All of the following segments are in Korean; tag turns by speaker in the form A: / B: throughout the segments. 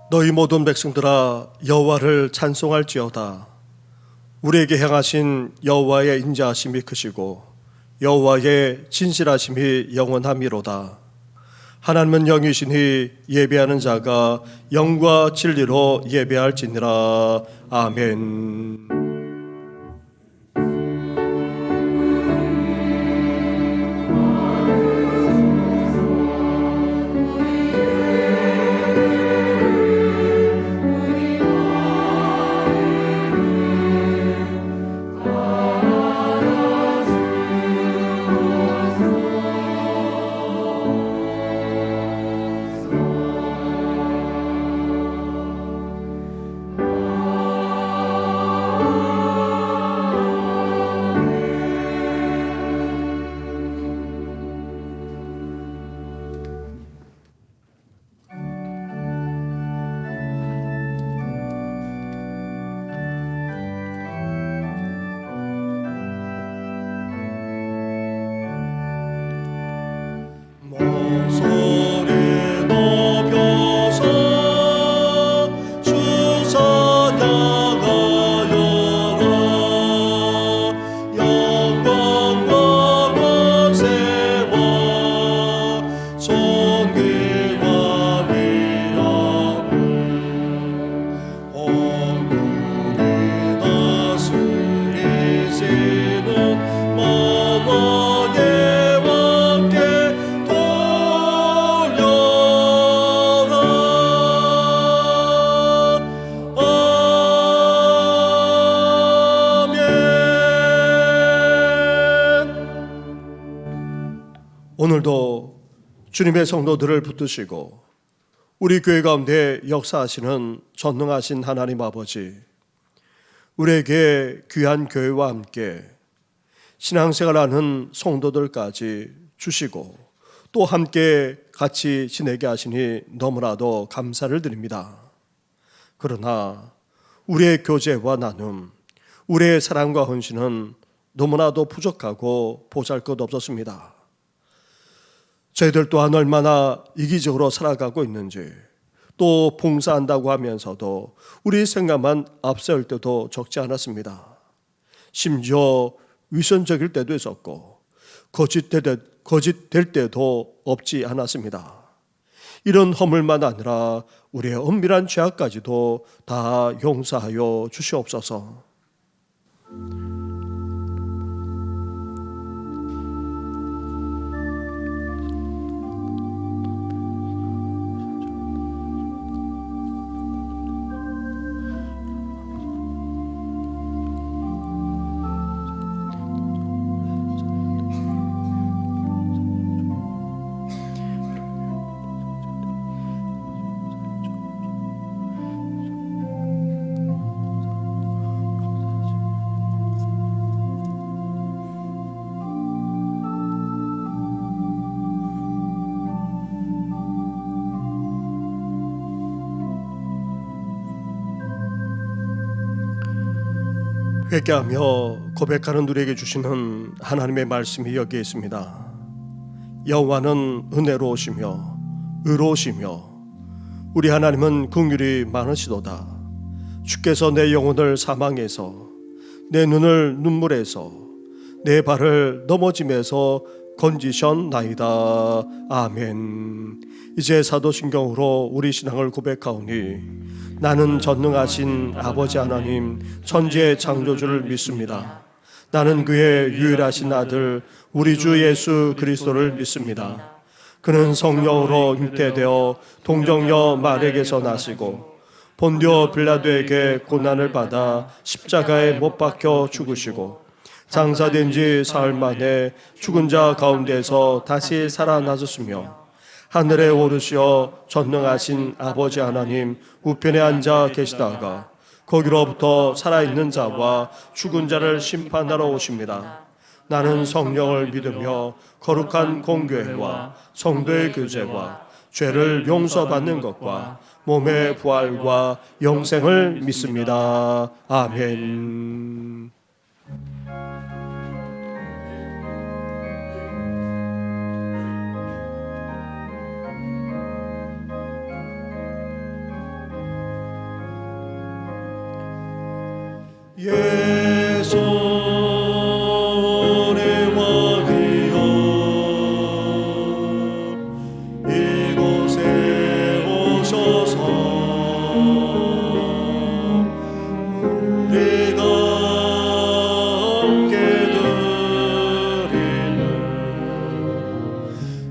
A: 너희 모든 백성들아 여호와를 찬송할지어다. 우리에게 행하신 여호와의 인자하심이 크시고 여호와의 진실하심이 영원함이로다. 하나님은 영이시니 예배하는 자가 영과 진리로 예배할지니라. 아멘. 오늘도 주님의 성도들을 붙드시고 우리 교회 가운데 역사하시는 전능하신 하나님 아버지, 우리에게 귀한 교회와 함께 신앙생활하는 성도들까지 주시고 또 함께 같이 지내게 하시니 너무나도 감사를 드립니다. 그러나 우리의 교제와 나눔, 우리의 사랑과 헌신은 너무나도 부족하고 보잘것없었습니다. 저희들 또한 얼마나 이기적으로 살아가고 있는지, 또 봉사한다고 하면서도 우리 생각만 앞세울 때도 적지 않았습니다. 심지어 위선적일 때도 있었고 거짓될 때도 없지 않았습니다. 이런 허물만 아니라 우리의 엄밀한 죄악까지도 다 용서하여 주시옵소서. 회개하며 고백하는 우리에게 주시는 하나님의 말씀이 여기에 있습니다. 여호와는 은혜로우시며 의로우시며 우리 하나님은 긍휼이 많으시도다. 주께서 내 영혼을 사망에서, 내 눈을 눈물에서, 내 발을 넘어짐에서 건지셨나이다. 아멘. 이제 사도신경으로 우리 신앙을 고백하오니 나는 전능하신 아버지 하나님 천지의 창조주를 믿습니다. 나는 그의 유일하신 아들 우리 주 예수 그리스도를 믿습니다. 그는 성령으로 잉태되어 동정녀 마리아에게서 나시고 본디오 빌라도에게 고난을 받아 십자가에 못 박혀 죽으시고 장사된 지 사흘 만에 죽은 자 가운데서 다시 살아나셨으며 하늘에 오르시어 전능하신 아버지 하나님 우편에 앉아 계시다가 거기로부터 살아있는 자와 죽은 자를 심판하러 오십니다. 나는 성령을 믿으며 거룩한 공교회와 성도의 교제와 죄를 용서받는 것과 몸의 부활과 영생을 믿습니다. 아멘. 예수 우리 왕이여 이곳에 오셔서 우리가 함께 드리는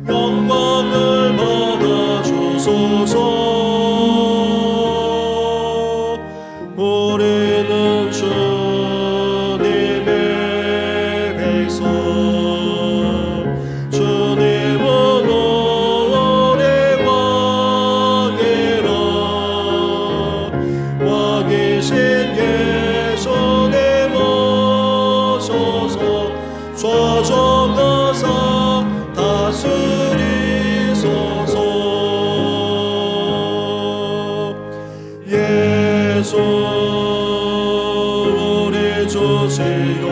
A: 영광을 받아 주소서. 우리는 주님의 백성, 주님은 우리 왕이라. 왕이신 예수님 오셔서 좌정하사 다스리소서. 예수 우리 주시여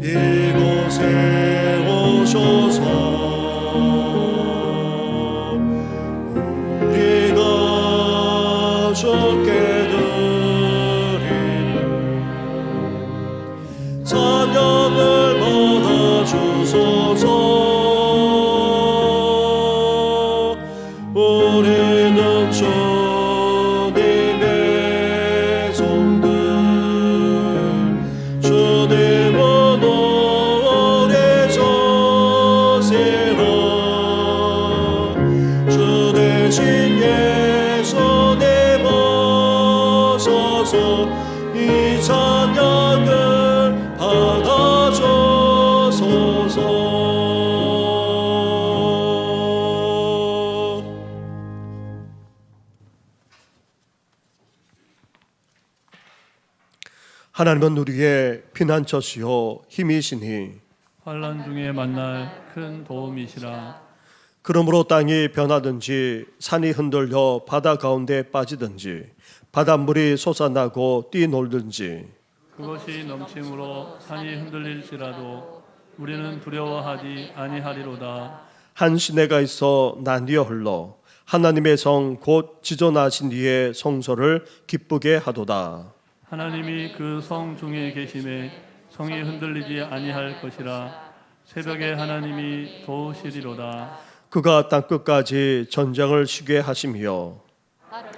A: 이곳에 오셔서 우리가 주께 드리는 찬양을 받아 주소서. 우리는 주님의 종들, 주님은 우리 조시라. 주 대신 예수님 오셔서 이 찬양을 받아 주소서. 하나님은 우리의 피난처시요 힘이시니
B: 환난 중에 만날 큰 도움이시라.
A: 그러므로 땅이 변하든지 산이 흔들려 바다 가운데 빠지든지 바닷물이 솟아나고 뛰놀든지
B: 그것이 넘침으로 산이 흔들릴지라도 우리는 두려워하지 아니하리로다.
A: 한 시내가 있어 나뉘어 흘러 하나님의 성 곧 지존하신 이의 성소를 기쁘게 하도다.
B: 하나님이 그 성 중에 계심에 성이 흔들리지 아니할 것이라. 새벽에 하나님이 도우시리로다.
A: 그가 땅끝까지 전장을 쉬게 하시며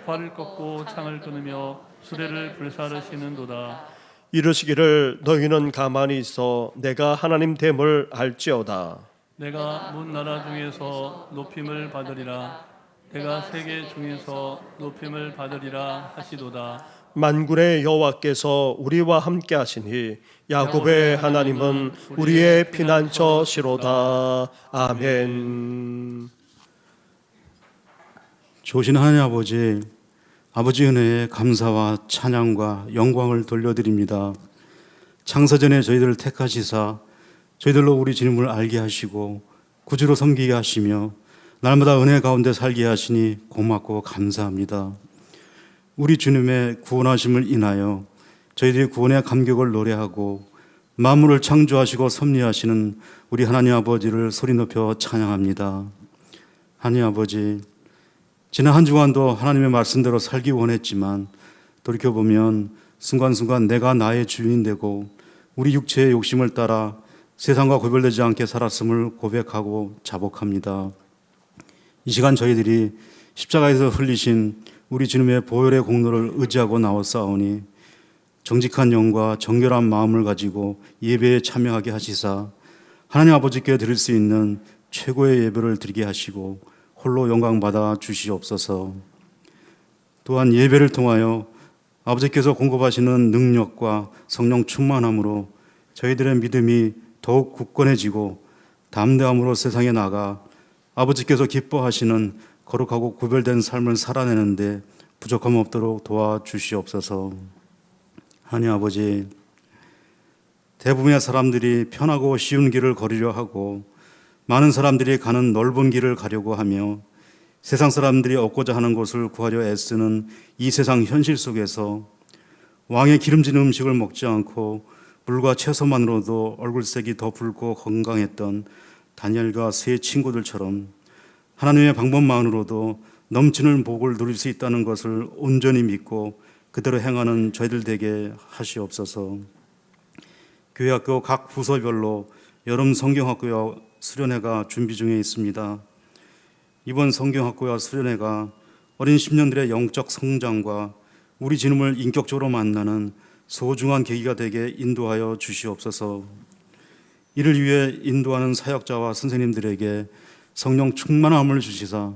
B: 활을 꺾고 창을 끊으며 수레를 불사르시는도다.
A: 이르시기를 너희는 가만히 있어 내가 하나님 됨을 알지어다.
B: 내가 문 나라 중에서 높임을 받으리라. 내가 세계 중에서 높임을 받으리라 하시도다.
A: 만군의 여호와께서 우리와 함께 하시니 야곱의 하나님은 우리의 피난처시로다. 아멘.
C: 좋으신 하나님 아버지, 아버지 은혜에 감사와 찬양과 영광을 돌려드립니다. 창세전에 저희들을 택하시사 저희들로 우리 주님을 알게 하시고 구주로 섬기게 하시며 날마다 은혜 가운데 살게 하시니 고맙고 감사합니다. 우리 주님의 구원하심을 인하여 저희들이 구원의 감격을 노래하고 만물을 창조하시고 섭리하시는 우리 하나님 아버지를 소리 높여 찬양합니다. 하나님 아버지, 지난 한 주간도 하나님의 말씀대로 살기 원했지만 돌이켜보면 순간순간 내가 나의 주인 되고 우리 육체의 욕심을 따라 세상과 구별되지 않게 살았음을 고백하고 자복합니다. 이 시간 저희들이 십자가에서 흘리신 우리 주님의 보혈의 공로를 의지하고 나왔사오니 정직한 영과 정결한 마음을 가지고 예배에 참여하게 하시사 하나님 아버지께 드릴 수 있는 최고의 예배를 드리게 하시고 홀로 영광 받아 주시옵소서. 또한 예배를 통하여 아버지께서 공급하시는 능력과 성령 충만함으로 저희들의 믿음이 더욱 굳건해지고 담대함으로 세상에 나가 아버지께서 기뻐하시는 거룩하고 구별된 삶을 살아내는데 부족함 없도록 도와주시옵소서. 하나님 아버지, 대부분의 사람들이 편하고 쉬운 길을 걸으려 하고 많은 사람들이 가는 넓은 길을 가려고 하며 세상 사람들이 얻고자 하는 것을 구하려 애쓰는 이 세상 현실 속에서 왕의 기름진 음식을 먹지 않고 물과 채소만으로도 얼굴색이 더 붉고 건강했던 다니엘과 세 친구들처럼 하나님의 방법만으로도 넘치는 복을 누릴 수 있다는 것을 온전히 믿고 그대로 행하는 저희들 되게 하시옵소서. 교회학교 각 부서별로 여름 성경학교와 수련회가 준비 중에 있습니다. 이번 성경학교와 수련회가 어린 심령들의 영적 성장과 우리 진음을 인격적으로 만나는 소중한 계기가 되게 인도하여 주시옵소서. 이를 위해 인도하는 사역자와 선생님들에게 성령 충만함을 주시사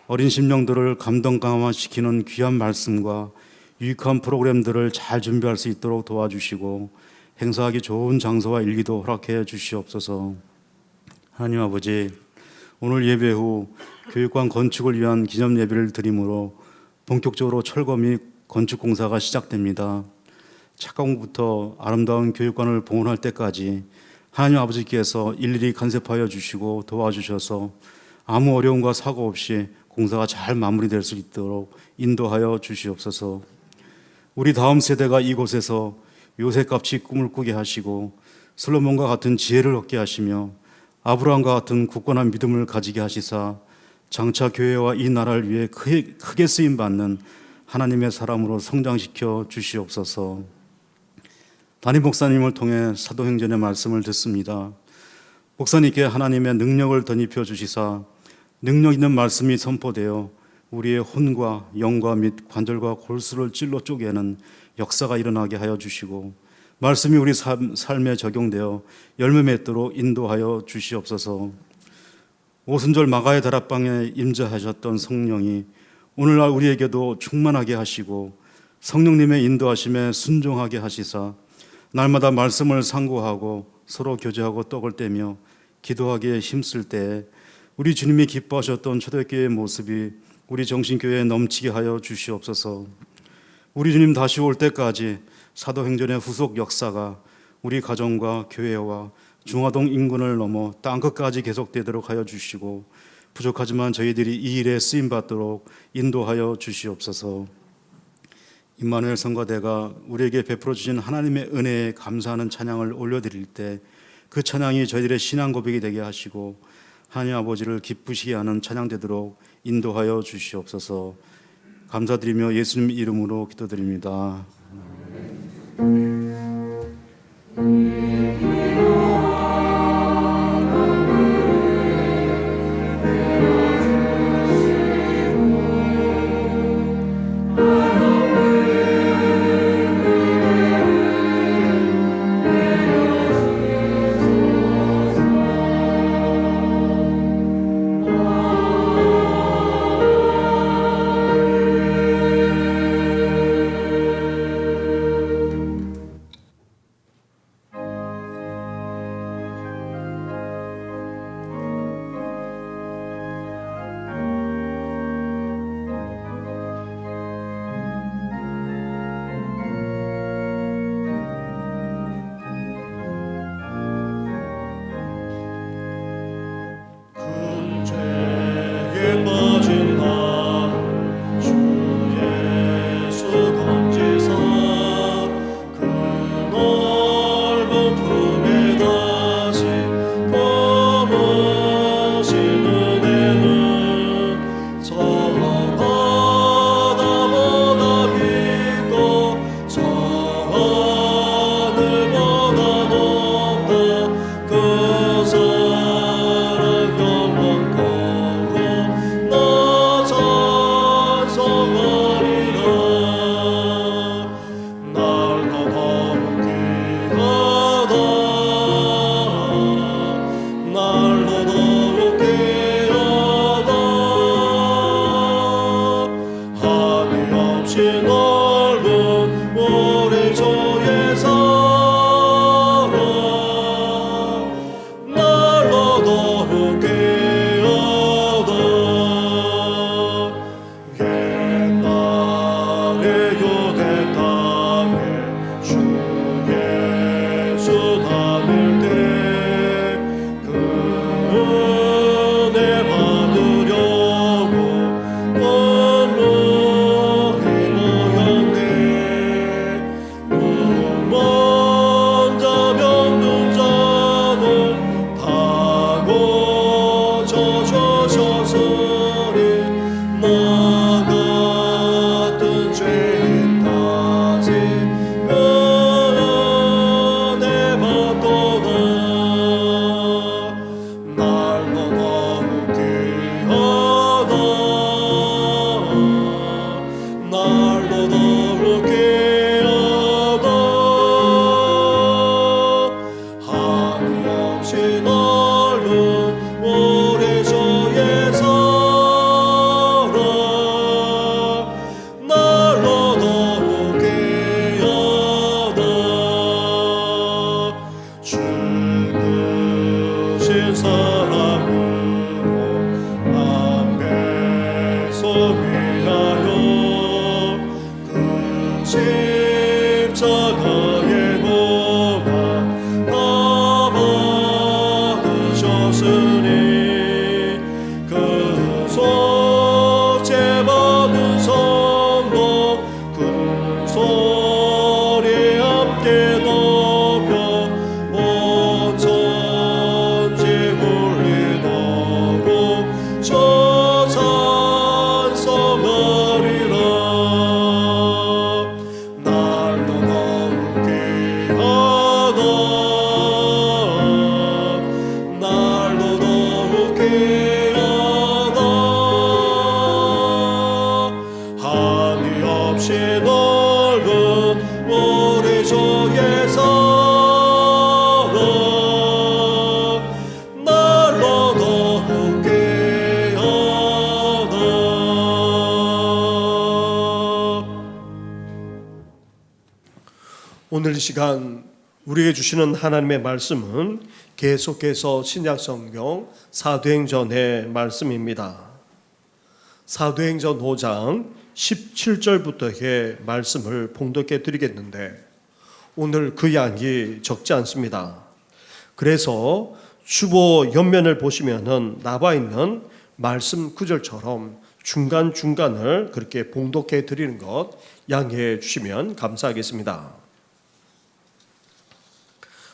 C: 어린 심령들을 감동 강화시키는 귀한 말씀과 유익한 프로그램들을 잘 준비할 수 있도록 도와주시고 행사하기 좋은 장소와 일기도 허락해 주시옵소서. 하나님 아버지, 오늘 예배 후 교육관 건축을 위한 기념 예배를 드림으로 본격적으로 철거 및 건축 공사가 시작됩니다. 착공부터 아름다운 교육관을 봉헌할 때까지 하나님 아버지께서 일일이 간섭하여 주시고 도와주셔서 아무 어려움과 사고 없이 공사가 잘 마무리될 수 있도록 인도하여 주시옵소서. 우리 다음 세대가 이곳에서 요셉같이 꿈을 꾸게 하시고 솔로몬과 같은 지혜를 얻게 하시며 아브라함과 같은 굳건한 믿음을 가지게 하시사 장차 교회와 이 나라를 위해 크게 쓰임받는 하나님의 사람으로 성장시켜 주시옵소서. 담임 목사님을 통해 사도행전의 말씀을 듣습니다. 목사님께 하나님의 능력을 덧입혀 주시사 능력 있는 말씀이 선포되어 우리의 혼과 영과 및 관절과 골수를 찔러 쪼개는 역사가 일어나게 하여 주시고 말씀이 우리 삶에 적용되어 열매 맺도록 인도하여 주시옵소서. 오순절 마가의 다락방에 임재하셨던 성령이 오늘날 우리에게도 충만하게 하시고 성령님의 인도하심에 순종하게 하시사 날마다 말씀을 상고하고 서로 교제하고 떡을 떼며 기도하기에 힘쓸 때에 우리 주님이 기뻐하셨던 초대교회의 모습이 우리 정신교회에 넘치게 하여 주시옵소서. 우리 주님 다시 올 때까지 사도행전의 후속 역사가 우리 가정과 교회와 중화동 인근을 넘어 땅끝까지 계속되도록 하여 주시고 부족하지만 저희들이 이 일에 쓰임받도록 인도하여 주시옵소서. 임마누엘 성가대가 우리에게 베풀어 주신 하나님의 은혜에 감사하는 찬양을 올려드릴 때 그 찬양이 저희들의 신앙 고백이 되게 하시고 하나님 아버지를 기쁘시게 하는 찬양 되도록 인도하여 주시옵소서. 감사드리며 예수님 이름으로 기도드립니다.
A: 은혜 받으려고 없이 넓은 우리 주 예수 날로 더욱 귀하다. 오늘 이 시간 우리에게 주시는 하나님의 말씀은 계속해서 신약성경 사도행전의 말씀입니다. 사도행전 5장 17절부터의 말씀을 봉독해 드리겠는데 오늘 그 양이 적지 않습니다. 그래서 주보 옆면을 보시면은 나와 있는 말씀 구절처럼 중간중간을 그렇게 봉독해 드리는 것 양해해 주시면 감사하겠습니다.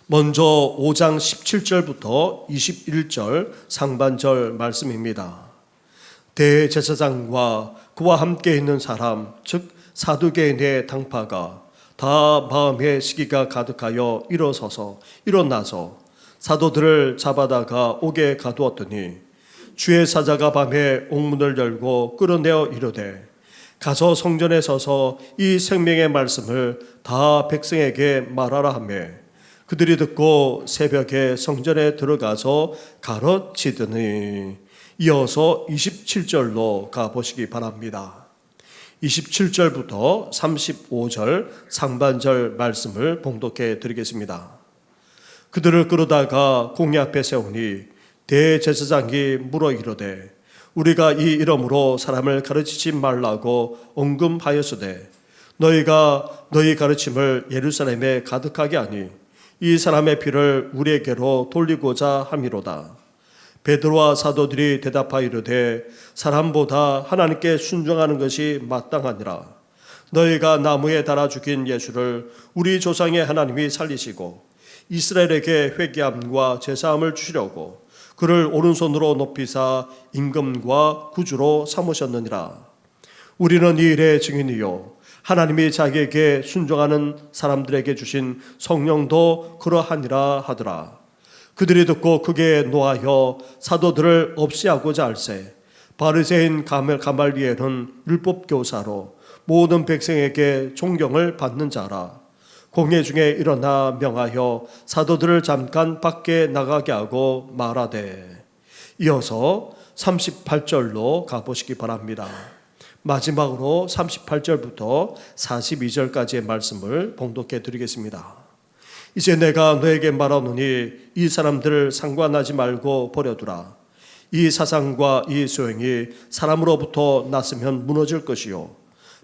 A: 먼저 5장 17절부터 21절 상반절 말씀입니다. 대제사장과 그와 함께 있는 사람 즉 사두개인의 당파가 다 마음의 시기가 가득하여 일어나서 사도들을 잡아다가 옥에 가두었더니 주의 사자가 밤에 옥문을 열고 끌어내어 이르되 가서 성전에 서서 이 생명의 말씀을 다 백성에게 말하라 하며 그들이 듣고 새벽에 성전에 들어가서 가르치더니 이어서 27절로 가보시기 바랍니다. 27절부터 35절 상반절 말씀을 봉독해 드리겠습니다. 그들을 끌어다가 공회 앞에 세우니 대제사장이 물어 이르되 우리가 이 이름으로 사람을 가르치지 말라고 언금하였으되 너희가 너희 가르침을 예루살렘에 가득하게 하니 이 사람의 피를 우리에게로 돌리고자 함이로다. 베드로와 사도들이 대답하이르되 사람보다 하나님께 순종하는 것이 마땅하니라. 너희가 나무에 달아 죽인 예수를 우리 조상의 하나님이 살리시고 이스라엘에게 회개함과 제사함을 주시려고 그를 오른손으로 높이사 임금과 구주로 삼으셨느니라. 우리는 이 일의 증인이요 하나님이 자기에게 순종하는 사람들에게 주신 성령도 그러하니라 하더라. 그들이 듣고 크게 노하여 사도들을 없이하고자 할세 바리새인 가말리엘은 율법 교사로 모든 백성에게 존경을 받는 자라. 공회 중에 일어나 명하여 사도들을 잠깐 밖에 나가게 하고 말하되 이어서 38절로 가보시기 바랍니다. 마지막으로 38절부터 42절까지의 말씀을 봉독해 드리겠습니다. 이제 내가 너에게 말하노니 이 사람들을 상관하지 말고 버려두라. 이 사상과 이 소행이 사람으로부터 났으면 무너질 것이요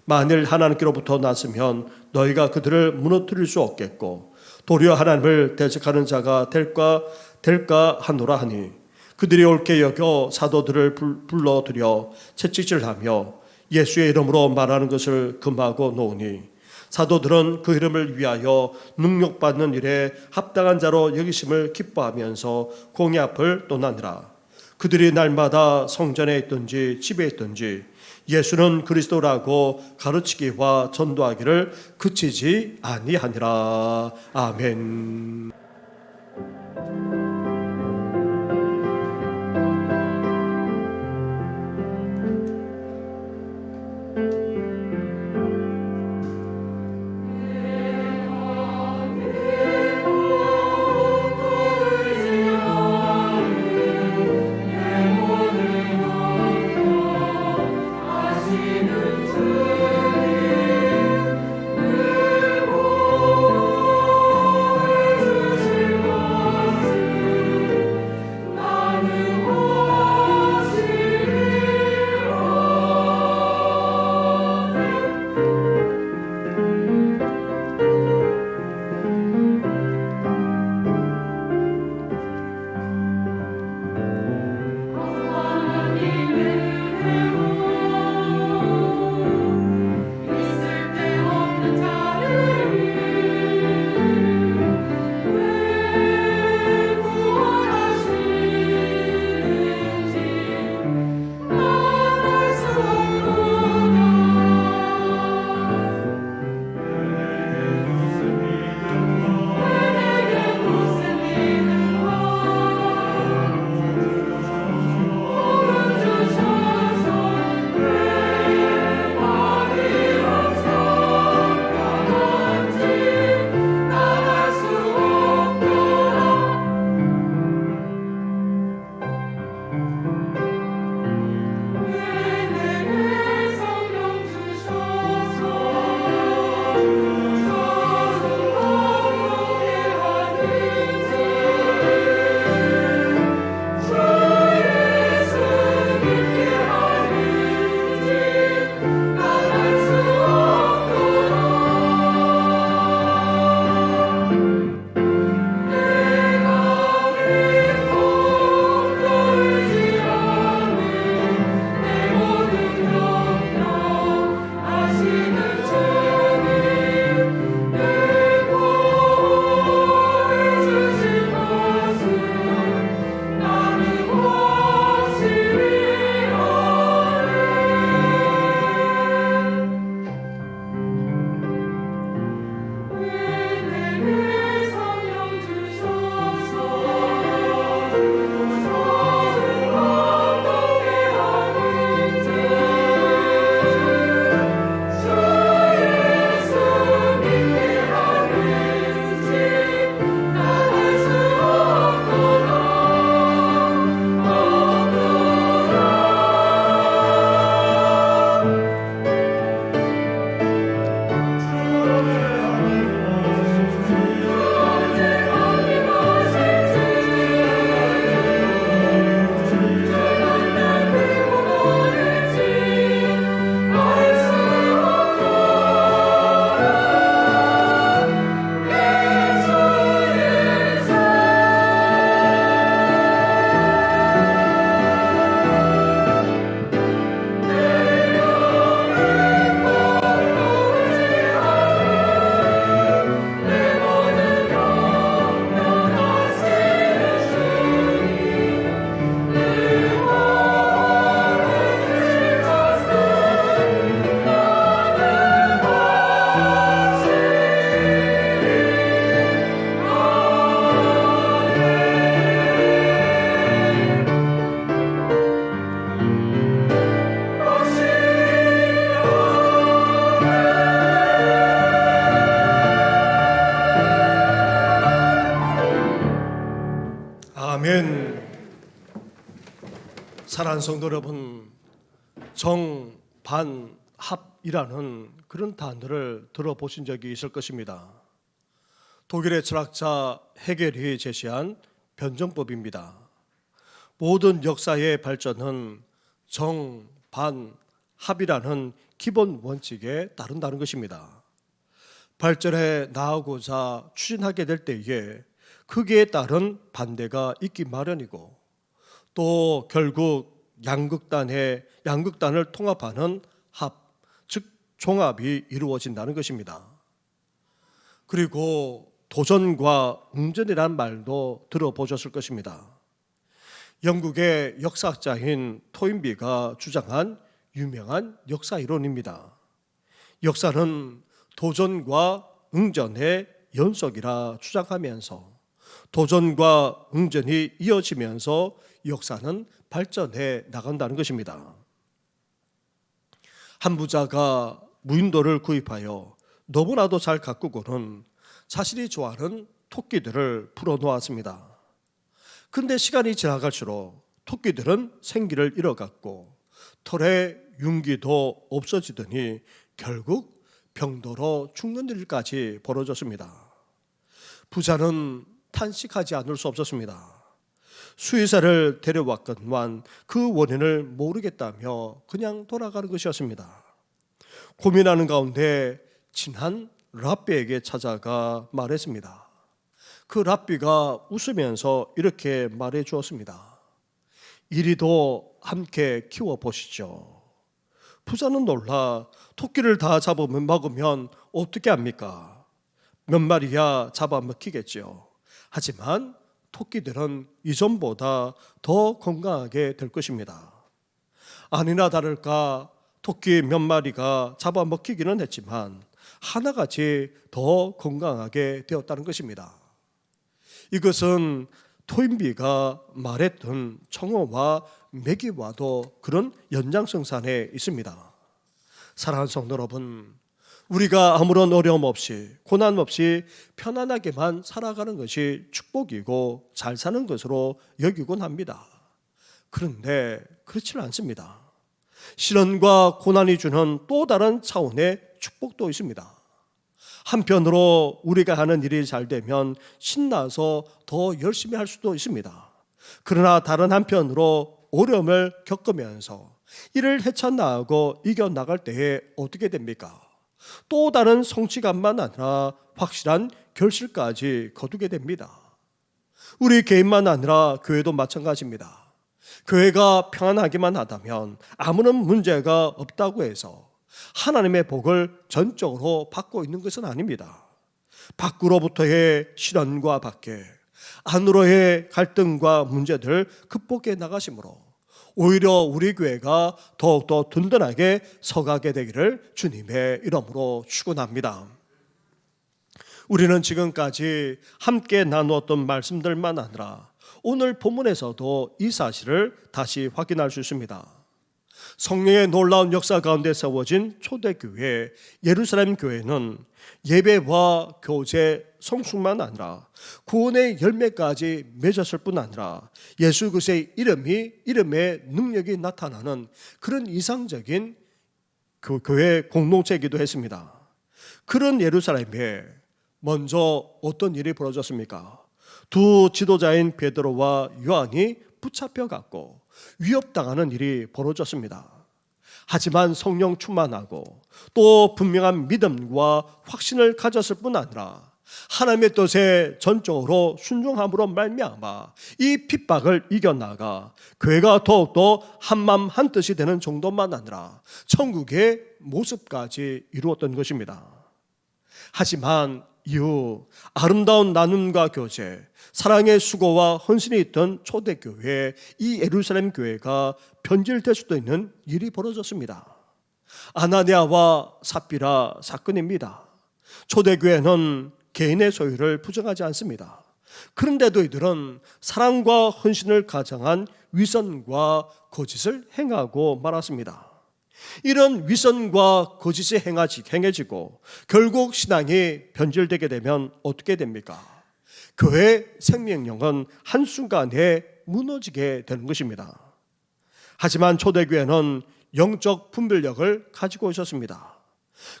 A: 만일 하나님께로부터 났으면 너희가 그들을 무너뜨릴 수 없겠고 도리어 하나님을 대적하는 자가 될까 하노라 하니 그들이 옳게 여겨 사도들을 불러들여 채찍질하며 예수의 이름으로 말하는 것을 금하고 놓으니 사도들은 그 이름을 위하여 능욕받는 일에 합당한 자로 여기심을 기뻐하면서 공회 앞을 떠나니라. 그들이 날마다 성전에 있든지 집에 있든지 예수는 그리스도라고 가르치기와 전도하기를 그치지 아니하니라. 아멘. 사랑하는 성도 여러분, 정반합이라는 그런 단어를 들어보신 적이 있을 것입니다. 독일의 철학자 헤겔이 제시한 변정법입니다. 모든 역사의 발전은 정반합이라는 기본 원칙에 따른다는 것입니다. 발전해 나아가고자 추진하게 될 때에 거기에 따른 반대가 있기 마련이고, 또 결국 양극단을 통합하는 합, 즉 종합이 이루어진다는 것입니다. 그리고 도전과 응전이라는 말도 들어보셨을 것입니다. 영국의 역사학자인 토인비가 주장한 유명한 역사 이론입니다. 역사는 도전과 응전의 연속이라 주장하면서 도전과 응전이 이어지면서 역사는 발전해 나간다는 것입니다. 한 부자가 무인도를 구입하여 너무나도 잘 가꾸고는 자신이 좋아하는 토끼들을 풀어놓았습니다. 그런데 시간이 지나갈수록 토끼들은 생기를 잃어갔고 털의 윤기도 없어지더니 결국 병도로 죽는 일까지 벌어졌습니다. 부자는 탄식하지 않을 수 없었습니다. 수의사를 데려왔건만 그 원인을 모르겠다며 그냥 돌아가는 것이었습니다. 고민하는 가운데 친한 랍비에게 찾아가 말했습니다. 그 랍비가 웃으면서 이렇게 말해 주었습니다. 이리도 함께 키워보시죠. 부자는 놀라 토끼를 다 잡으면 먹으면 어떻게 합니까? 몇 마리야 잡아먹히겠죠. 하지만 토끼들은 이전보다 더 건강하게 될 것입니다. 아니나 다를까 토끼 몇 마리가 잡아먹히기는 했지만 하나같이 더 건강하게 되었다는 것입니다. 이것은 토인비가 말했던 청어와 메기와도 그런 연장성산에 있습니다. 사랑하는 성도 여러분, 우리가 아무런 어려움 없이 고난 없이 편안하게만 살아가는 것이 축복이고 잘 사는 것으로 여기곤 합니다. 그런데 그렇지는 않습니다. 시련과 고난이 주는 또 다른 차원의 축복도 있습니다. 한편으로 우리가 하는 일이 잘 되면 신나서 더 열심히 할 수도 있습니다. 그러나 다른 한편으로 어려움을 겪으면서 이를 헤쳐나가고 이겨나갈 때에 어떻게 됩니까? 또 다른 성취감만 아니라 확실한 결실까지 거두게 됩니다. 우리 개인만 아니라 교회도 마찬가지입니다. 교회가 평안하기만 하다면 아무런 문제가 없다고 해서 하나님의 복을 전적으로 받고 있는 것은 아닙니다. 밖으로부터의 시련과 밖에 안으로의 갈등과 문제들을 극복해 나가심으로 오히려 우리 교회가 더욱더 든든하게 서가게 되기를 주님의 이름으로 축원합니다. 우리는 지금까지 함께 나누었던 말씀들만 아니라 오늘 본문에서도 이 사실을 다시 확인할 수 있습니다. 성령의 놀라운 역사 가운데 세워진 초대교회 예루살렘 교회는 예배와 교제, 성숙만 아니라 구원의 열매까지 맺었을 뿐 아니라 예수 그리스도의 이름의 능력이 나타나는 그런 이상적인 그 교회 공동체이기도 했습니다. 그런 예루살렘에 먼저 어떤 일이 벌어졌습니까? 두 지도자인 베드로와 요한이 붙잡혀갔고 위협당하는 일이 벌어졌습니다. 하지만 성령 충만하고 또 분명한 믿음과 확신을 가졌을 뿐 아니라 하나님의 뜻에 전적으로 순종함으로 말미암아 이 핍박을 이겨나가 교회가 더욱더 한마음 한뜻이 되는 정도만 아니라 천국의 모습까지 이루었던 것입니다. 하지만 이후 아름다운 나눔과 교제, 사랑의 수고와 헌신이 있던 초대교회, 이 예루살렘 교회가 변질될 수도 있는 일이 벌어졌습니다. 아나니아와 삽비라 사건입니다. 초대교회는 개인의 소유를 부정하지 않습니다. 그런데도 이들은 사랑과 헌신을 가장한 위선과 거짓을 행하고 말았습니다. 이런 위선과 거짓이 행해지고 결국 신앙이 변질되게 되면 어떻게 됩니까? 교회의 생명력은 한순간에 무너지게 되는 것입니다. 하지만 초대교회는 영적 분별력을 가지고 있었습니다.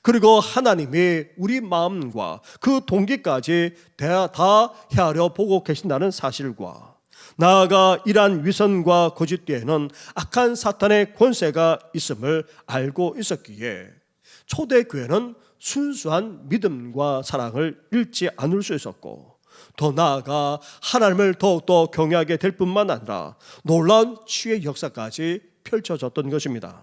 A: 그리고 하나님이 우리 마음과 그 동기까지 다 헤아려 보고 계신다는 사실과 나아가 이러한 위선과 거짓 뒤에는 악한 사탄의 권세가 있음을 알고 있었기에 초대교회는 순수한 믿음과 사랑을 잃지 않을 수 있었고, 더 나아가 하나님을 더욱더 경외하게 될 뿐만 아니라 놀라운 치유의 역사까지 펼쳐졌던 것입니다.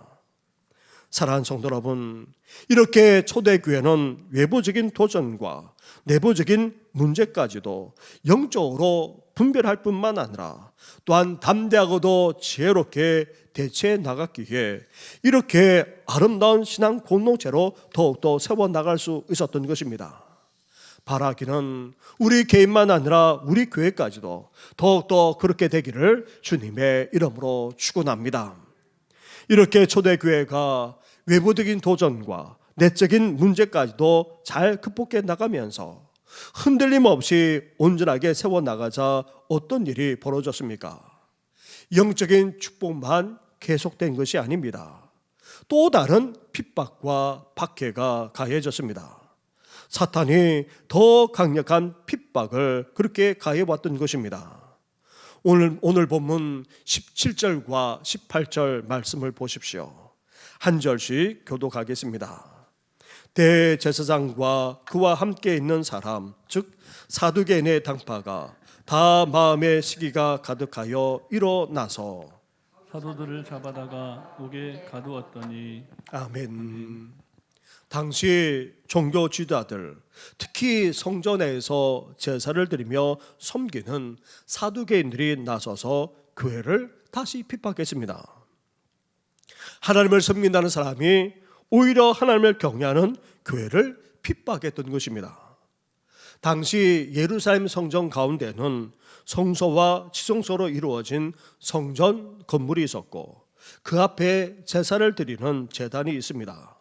A: 사랑하는 성도 여러분, 이렇게 초대교회는 외부적인 도전과 내부적인 문제까지도 영적으로 분별할 뿐만 아니라 또한 담대하고도 지혜롭게 대처해 나갔기에 이렇게 아름다운 신앙 공동체로 더욱더 세워나갈 수 있었던 것입니다. 바라기는 우리 개인만 아니라 우리 교회까지도 더욱더 그렇게 되기를 주님의 이름으로 축원합니다. 이렇게 초대교회가 외부적인 도전과 내적인 문제까지도 잘 극복해 나가면서 흔들림 없이 온전하게 세워나가자 어떤 일이 벌어졌습니까? 영적인 축복만 계속된 것이 아닙니다. 또 다른 핍박과 박해가 가해졌습니다. 사탄이 더 강력한 핍박을 그렇게 가해왔던 것입니다. 오늘 본문 17절과 18절 말씀을 보십시오. 한 절씩 교독하겠습니다. 대제사장과 그와 함께 있는 사람, 즉 사두개인의 당파가 다 마음의 시기가 가득하여 일어나서
B: 사도들을 잡아다가 옥에 가두었더니.
A: 아멘. 당시 종교 지도자들, 특히 성전에서 제사를 드리며 섬기는 사두개인들이 나서서 교회를 다시 핍박했습니다. 하나님을 섬긴다는 사람이 오히려 하나님을 경외하는 교회를 핍박했던 것입니다. 당시 예루살렘 성전 가운데는 성소와 지성소로 이루어진 성전 건물이 있었고 그 앞에 제사를 드리는 제단이 있습니다.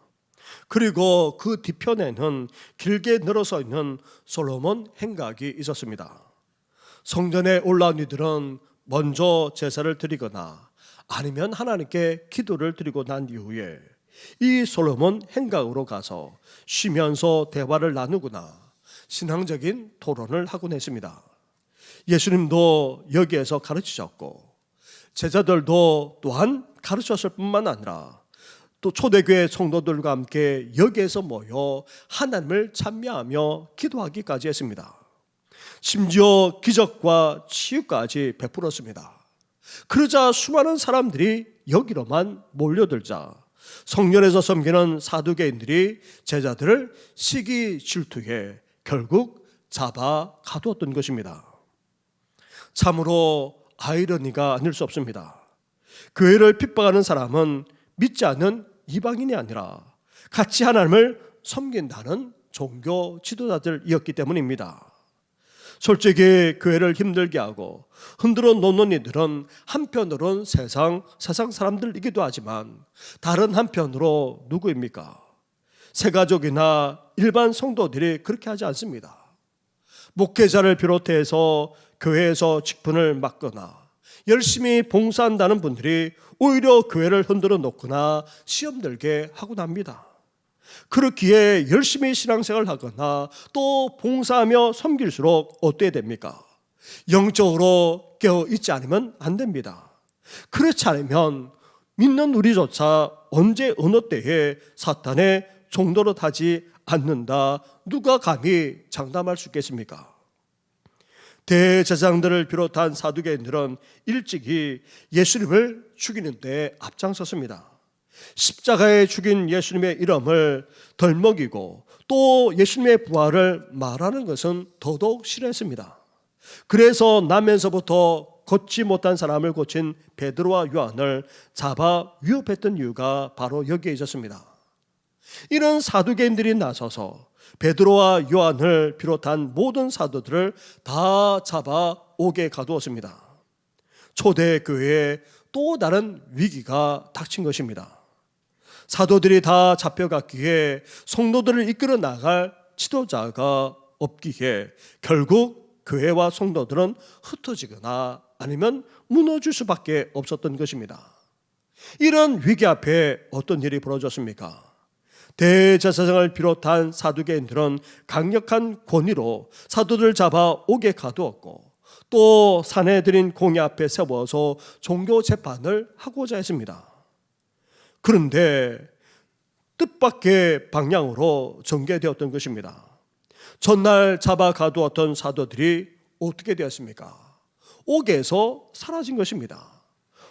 A: 그리고 그 뒤편에는 길게 늘어서 있는 솔로몬 행각이 있었습니다. 성전에 올라온 이들은 먼저 제사를 드리거나 아니면 하나님께 기도를 드리고 난 이후에 이 솔로몬 행각으로 가서 쉬면서 대화를 나누거나 신앙적인 토론을 하곤 했습니다. 예수님도 여기에서 가르치셨고 제자들도 또한 가르쳤을 뿐만 아니라 또 초대교회 성도들과 함께 여기에서 모여 하나님을 찬미하며 기도하기까지 했습니다. 심지어 기적과 치유까지 베풀었습니다. 그러자 수많은 사람들이 여기로만 몰려들자 성전에서 섬기는 사두개인들이 제자들을 시기 질투해 결국 잡아 가두었던 것입니다. 참으로 아이러니가 아닐 수 없습니다. 교회를 핍박하는 사람은 믿지 않는 이방인이 아니라 같이 하나님을 섬긴다는 종교 지도자들이었기 때문입니다. 솔직히 교회를 힘들게 하고 흔들어 놓는 이들은 한편으로는 세상 사람들이기도 하지만 다른 한편으로 누구입니까? 새가족이나 일반 성도들이 그렇게 하지 않습니다. 목회자를 비롯해서 교회에서 직분을 맡거나 열심히 봉사한다는 분들이 오히려 교회를 흔들어 놓거나 시험 들게 하곤 합니다. 그렇기에 열심히 신앙생활을 하거나 또 봉사하며 섬길수록 어떻게 됩니까? 영적으로 깨어있지 않으면 안 됩니다. 그렇지 않으면 믿는 우리조차 언제 어느 때에 사탄의 종도로 타지 않는다, 누가 감히 장담할 수 있겠습니까? 대제사장들을 비롯한 사두개인들은 일찍이 예수님을 죽이는 데 앞장섰습니다. 십자가에 죽인 예수님의 이름을 덜먹이고 또 예수님의 부활을 말하는 것은 더더욱 싫어했습니다. 그래서 나면서부터 걷지 못한 사람을 고친 베드로와 요한을 잡아 위협했던 이유가 바로 여기에 있었습니다. 이런 사두개인들이 나서서 베드로와 요한을 비롯한 모든 사도들을 다 잡아 옥에 가두었습니다. 초대교회에 또 다른 위기가 닥친 것입니다. 사도들이 다 잡혀갔기에 성도들을 이끌어 나갈 지도자가 없기에 결국 교회와 성도들은 흩어지거나 아니면 무너질 수밖에 없었던 것입니다. 이런 위기 앞에 어떤 일이 벌어졌습니까? 대제사장을 비롯한 사두개인들은 강력한 권위로 사도들 잡아 옥에 가두었고 또 사내들인 공회 앞에 세워서 종교 재판을 하고자 했습니다. 그런데 뜻밖의 방향으로 전개되었던 것입니다. 전날 잡아 가두었던 사도들이 어떻게 되었습니까? 옥에서 사라진 것입니다.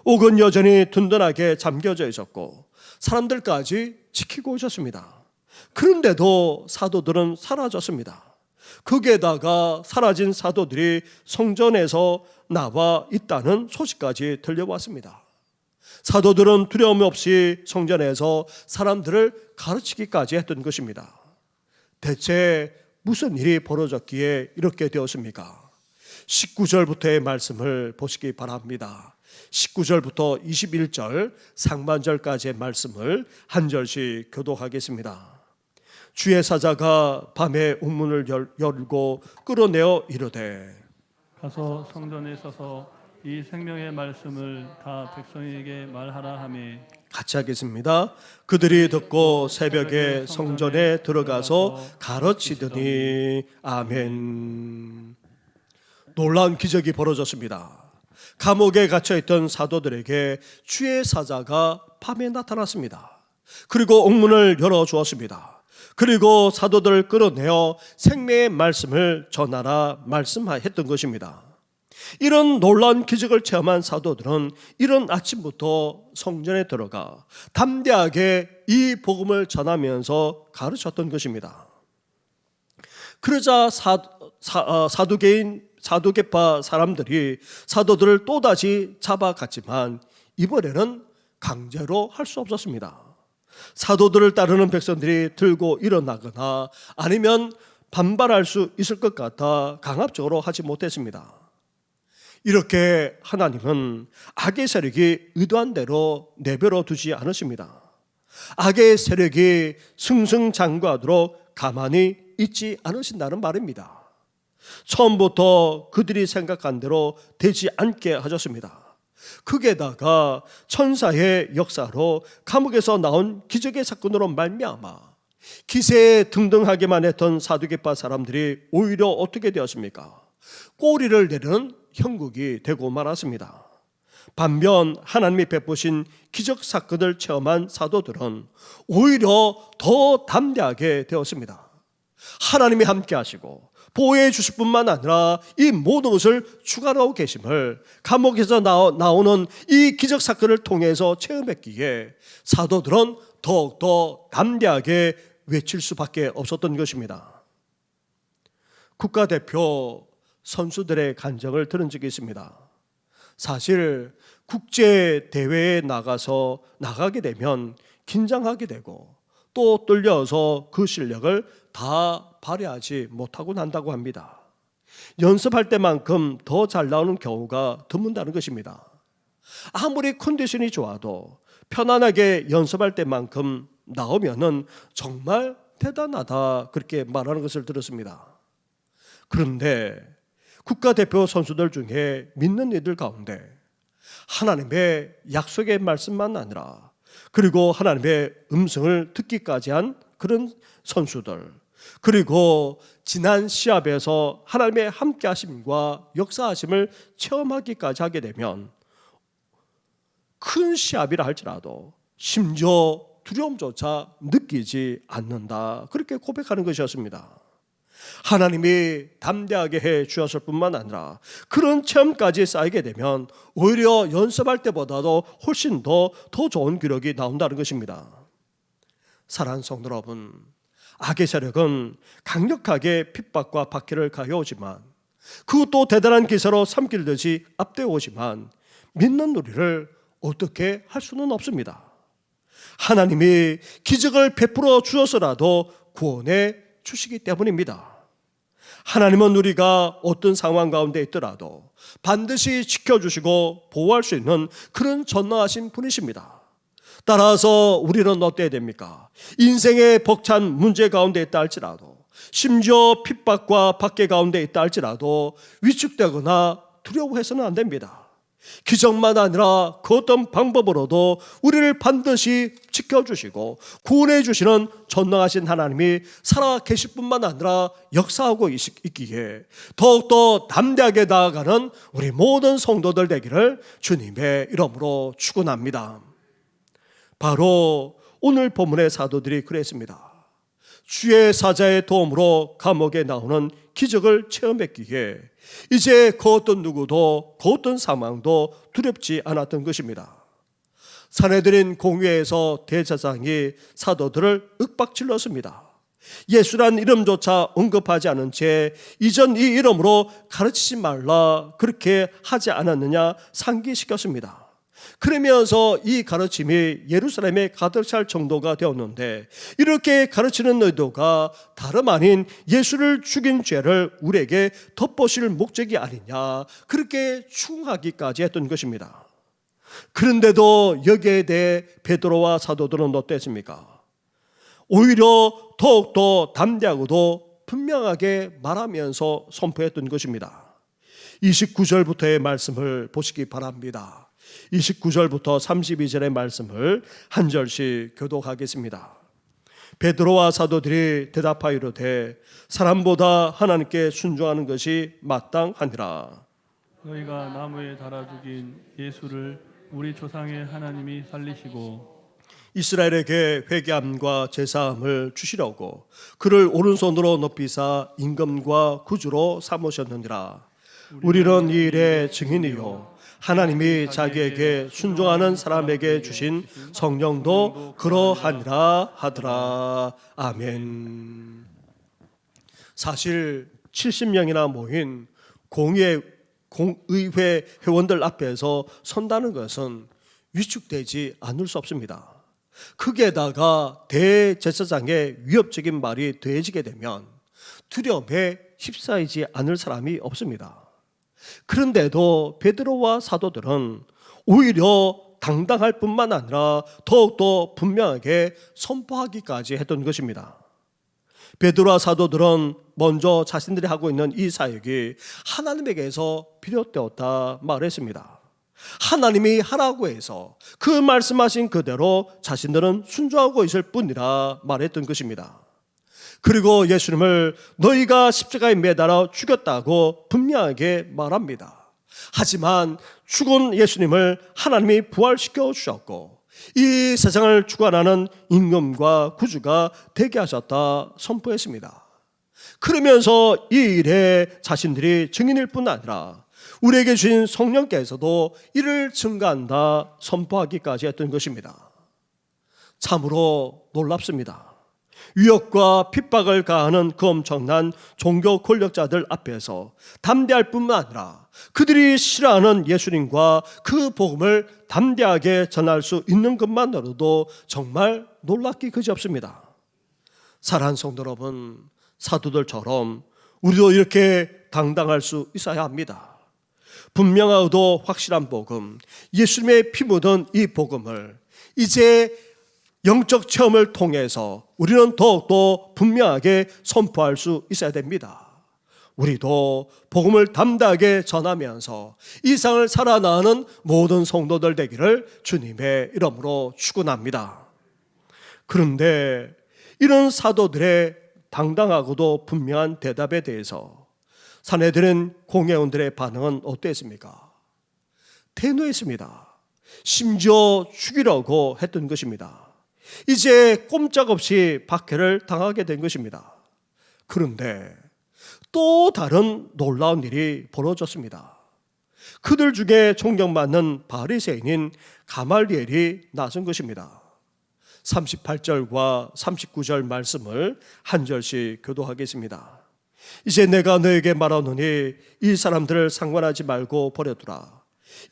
A: 옥은 여전히 든든하게 잠겨져 있었고 사람들까지 지키고 있었습니다. 그런데도 사도들은 사라졌습니다. 거기에다가 사라진 사도들이 성전에서 나와 있다는 소식까지 들려왔습니다. 사도들은 두려움 없이 성전에서 사람들을 가르치기까지 했던 것입니다. 대체 무슨 일이 벌어졌기에 이렇게 되었습니까? 19절부터의 말씀을 보시기 바랍니다. 19절부터 21절 상반절까지의 말씀을 한 절씩 교독하겠습니다. 주의 사자가 밤에 옥문을 열고 끌어내어 이르되
B: 가서 성전에 서서 이 생명의 말씀을 다 백성에게 말하라 하매
A: 같이 하겠습니다. 그들이 듣고 새벽에 성전에 들어가서 가르치더니 아멘. 놀라운 기적이 벌어졌습니다. 감옥에 갇혀있던 사도들에게 주의 사자가 밤에 나타났습니다. 그리고 옥문을 열어주었습니다. 그리고 사도들을 끌어내어 생명의 말씀을 전하라 말씀했던 것입니다. 이런 놀라운 기적을 체험한 사도들은 이른 아침부터 성전에 들어가 담대하게 이 복음을 전하면서 가르쳤던 것입니다. 그러자 사두개파 사람들이 사도들을 또다시 잡아갔지만 이번에는 강제로 할 수 없었습니다. 사도들을 따르는 백성들이 들고 일어나거나 아니면 반발할 수 있을 것 같아 강압적으로 하지 못했습니다. 이렇게 하나님은 악의 세력이 의도한 대로 내버려 두지 않으십니다. 악의 세력이 승승장구하도록 가만히 있지 않으신다는 말입니다. 처음부터 그들이 생각한 대로 되지 않게 하셨습니다. 거기에다가 천사의 역사로 감옥에서 나온 기적의 사건으로 말미암아 기세에 등등하게만 했던 사두개파 사람들이 오히려 어떻게 되었습니까? 꼬리를 내리는 형국이 되고 말았습니다. 반면 하나님이 베푸신 기적 사건을 체험한 사도들은 오히려 더 담대하게 되었습니다. 하나님이 함께 하시고 보호해 주실 뿐만 아니라 이 모든 것을 주관하고 계심을 감옥에서 나오는 이 기적 사건을 통해서 체험했기에 사도들은 더욱더 담대하게 외칠 수밖에 없었던 것입니다. 국가대표 선수들의 간증을 들은 적이 있습니다. 사실 국제대회에 나가게 되면 긴장하게 되고 또 떨려서 그 실력을 다 발휘하지 못하고 난다고 합니다. 연습할 때만큼 더 잘 나오는 경우가 드문다는 것입니다. 아무리 컨디션이 좋아도 편안하게 연습할 때만큼 나오면은 정말 대단하다 그렇게 말하는 것을 들었습니다. 그런데 국가대표 선수들 중에 믿는 이들 가운데 하나님의 약속의 말씀만 아니라 그리고 하나님의 음성을 듣기까지 한 그런 선수들, 그리고 지난 시합에서 하나님의 함께하심과 역사하심을 체험하기까지 하게 되면 큰 시합이라 할지라도 심지어 두려움조차 느끼지 않는다 그렇게 고백하는 것이었습니다. 하나님이 담대하게 해 주셨을 뿐만 아니라 그런 체험까지 쌓이게 되면 오히려 연습할 때보다도 훨씬 더 좋은 기록이 나온다는 것입니다. 사랑하는 성도 여러분, 악의 세력은 강력하게 핍박과 박해를 가해오지만 그것도 대단한 기세로 삼킬 듯이 앞대오지만 믿는 우리를 어떻게 할 수는 없습니다. 하나님이 기적을 베풀어 주어서라도 구원해 주시기 때문입니다. 하나님은 우리가 어떤 상황 가운데 있더라도 반드시 지켜주시고 보호할 수 있는 그런 전능하신 분이십니다. 따라서 우리는 어때야 됩니까? 인생의 벅찬 문제 가운데 있다 할지라도 심지어 핍박과 박해 가운데 있다 할지라도 위축되거나 두려워해서는 안 됩니다. 기적만 아니라 그 어떤 방법으로도 우리를 반드시 지켜주시고 구원해 주시는 전능하신 하나님이 살아 계실 뿐만 아니라 역사하고 있기에 더욱더 담대하게 나아가는 우리 모든 성도들 되기를 주님의 이름으로 축원합니다. 바로 오늘 본문의 사도들이 그랬습니다. 주의 사자의 도움으로 감옥에 나오는 기적을 체험했기에 이제 그 어떤 누구도 그 어떤 상황도 두렵지 않았던 것입니다. 사내들인 공회에서 대제사장이 사도들을 윽박질렀습니다. 예수란 이름조차 언급하지 않은 채 이전 이 이름으로 가르치지 말라 그렇게 하지 않았느냐 상기시켰습니다. 그러면서 이 가르침이 예루살렘에 가득 찰 정도가 되었는데 이렇게 가르치는 의도가 다름 아닌 예수를 죽인 죄를 우리에게 덮으실 목적이 아니냐 그렇게 추궁하기까지 했던 것입니다. 그런데도 여기에 대해 베드로와 사도들은 어땠습니까? 오히려 더욱더 담대하고도 분명하게 말하면서 선포했던 것입니다. 29절부터의 말씀을 보시기 바랍니다. 29절부터 32절의 말씀을 한 절씩 교독하겠습니다. 베드로와 사도들이 대답하여 이르되 사람보다 하나님께 순종하는 것이 마땅하니라.
B: 너희가 나무에 달아 죽인 예수를 우리 조상의 하나님이 살리시고
A: 이스라엘에게 회개함과 제사함을 주시려고 그를 오른손으로 높이사 임금과 구주로 삼으셨느니라. 우리는 이 일의 증인이요 하나님이 자기에게 순종하는 사람에게 주신 성령도 그러하니라 하더라. 아멘. 사실 70명이나 모인 공의회 회원들 앞에서 선다는 것은 위축되지 않을 수 없습니다. 거기에다가 대제사장의 위협적인 말이 더해지게 되면 두려움에 휩싸이지 않을 사람이 없습니다. 그런데도 베드로와 사도들은 오히려 당당할 뿐만 아니라 더욱더 분명하게 선포하기까지 했던 것입니다. 베드로와 사도들은 먼저 자신들이 하고 있는 이 사역이 하나님에게서 비롯되었다 말했습니다. 하나님이 하라고 해서 그 말씀하신 그대로 자신들은 순종하고 있을 뿐이라 말했던 것입니다. 그리고 예수님을 너희가 십자가에 매달아 죽였다고 분명하게 말합니다. 하지만 죽은 예수님을 하나님이 부활시켜 주셨고 이 세상을 주관하는 임금과 구주가 되게 하셨다 선포했습니다. 그러면서 이 일에 자신들이 증인일 뿐 아니라 우리에게 주신 성령께서도 이를 증거한다 선포하기까지 했던 것입니다. 참으로 놀랍습니다. 위협과 핍박을 가하는 그 엄청난 종교 권력자들 앞에서 담대할 뿐만 아니라 그들이 싫어하는 예수님과 그 복음을 담대하게 전할 수 있는 것만으로도 정말 놀랍기 그지없습니다. 사랑하는 성도 여러분, 사도들처럼 우리도 이렇게 당당할 수 있어야 합니다. 분명하고도 확실한 복음, 예수님의 피 묻은 이 복음을 이제 영적 체험을 통해서 우리는 더욱더 분명하게 선포할 수 있어야 됩니다. 우리도 복음을 담대하게 전하면서 이 세상을 살아나가는 모든 성도들 되기를 주님의 이름으로 축원합니다. 그런데 이런 사도들의 당당하고도 분명한 대답에 대해서 사내들은 공회원들의 반응은 어땠습니까? 태노했습니다. 심지어 죽이려고 했던 것입니다. 이제 꼼짝없이 박해를 당하게 된 것입니다. 그런데 또 다른 놀라운 일이 벌어졌습니다. 그들 중에 존경받는 바리새인인 가말리엘이 나선 것입니다. 38절과 39절 말씀을 한 절씩 교도하겠습니다. 이제 내가 너에게 말하노니 이 사람들을 상관하지 말고 버려두라.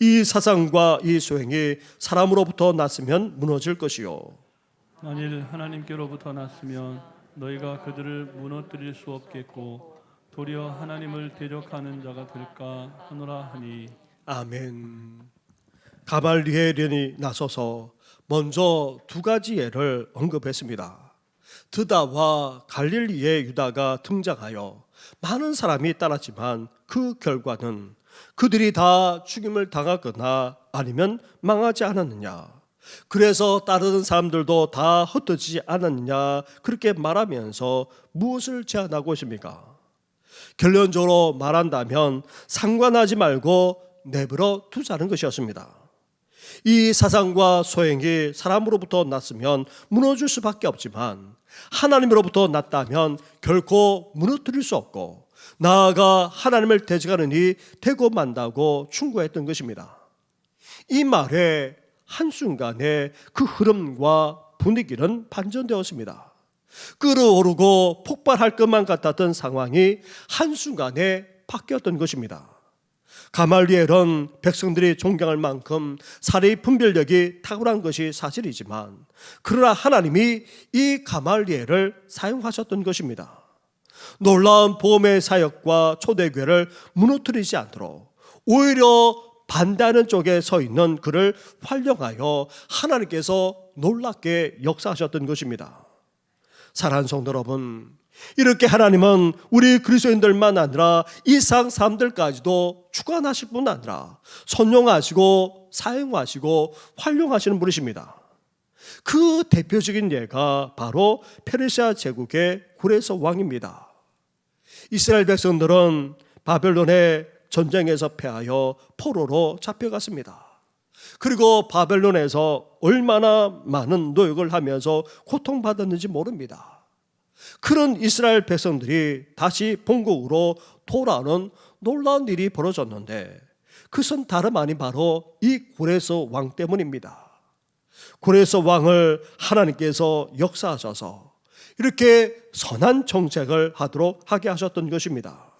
A: 이 사상과 이 소행이 사람으로부터 났으면 무너질 것이요
B: 만일 하나님께로부터 났으면 너희가 그들을 무너뜨릴 수 없겠고 도리어 하나님을 대적하는 자가 될까 하노라 하니.
A: 아멘. 가말리엘이 나서서 먼저 두 가지 예를 언급했습니다. 드다와 갈릴리의 유다가 등장하여 많은 사람이 따랐지만 그 결과는 그들이 다 죽임을 당하거나 아니면 망하지 않았느냐? 그래서 따르는 사람들도 다 흩어지지 않았느냐? 그렇게 말하면서 무엇을 제안하고 있습니까? 결론적으로 말한다면 상관하지 말고 내버려 두자는 것이었습니다. 이 사상과 소행이 사람으로부터 났으면 무너질 수밖에 없지만 하나님으로부터 났다면 결코 무너뜨릴 수 없고 나아가 하나님을 대적하는 이 되고 만다고 충고했던 것입니다. 이 말에 한순간에 그 흐름과 분위기는 반전되었습니다. 끓어오르고 폭발할 것만 같았던 상황이 한순간에 바뀌었던 것입니다. 가말리엘은 백성들이 존경할 만큼 사례의 분별력이 탁월한 것이 사실이지만 그러나 하나님이 이 가말리엘을 사용하셨던 것입니다. 놀라운 복음의 사역과 초대교회를 무너뜨리지 않도록 오히려 반대하는 쪽에 서 있는 그를 활용하여 하나님께서 놀랍게 역사하셨던 것입니다. 사랑하는 성도 여러분, 이렇게 하나님은 우리 그리스도인들만 아니라 이 세상 사람들까지도 주관하실 뿐 아니라 선용하시고 사용하시고 활용하시는 분이십니다. 그 대표적인 예가 바로 페르시아 제국의 고레스 왕입니다. 이스라엘 백성들은 바벨론의 전쟁에서 패하여 포로로 잡혀갔습니다. 그리고 바벨론에서 얼마나 많은 노역을 하면서 고통받았는지 모릅니다. 그런 이스라엘 백성들이 다시 본국으로 돌아오는 놀라운 일이 벌어졌는데 그것은 다름 아닌 바로 이 고레스 왕 때문입니다. 고레스 왕을 하나님께서 역사하셔서 이렇게 선한 정책을 하게 하셨던 것입니다.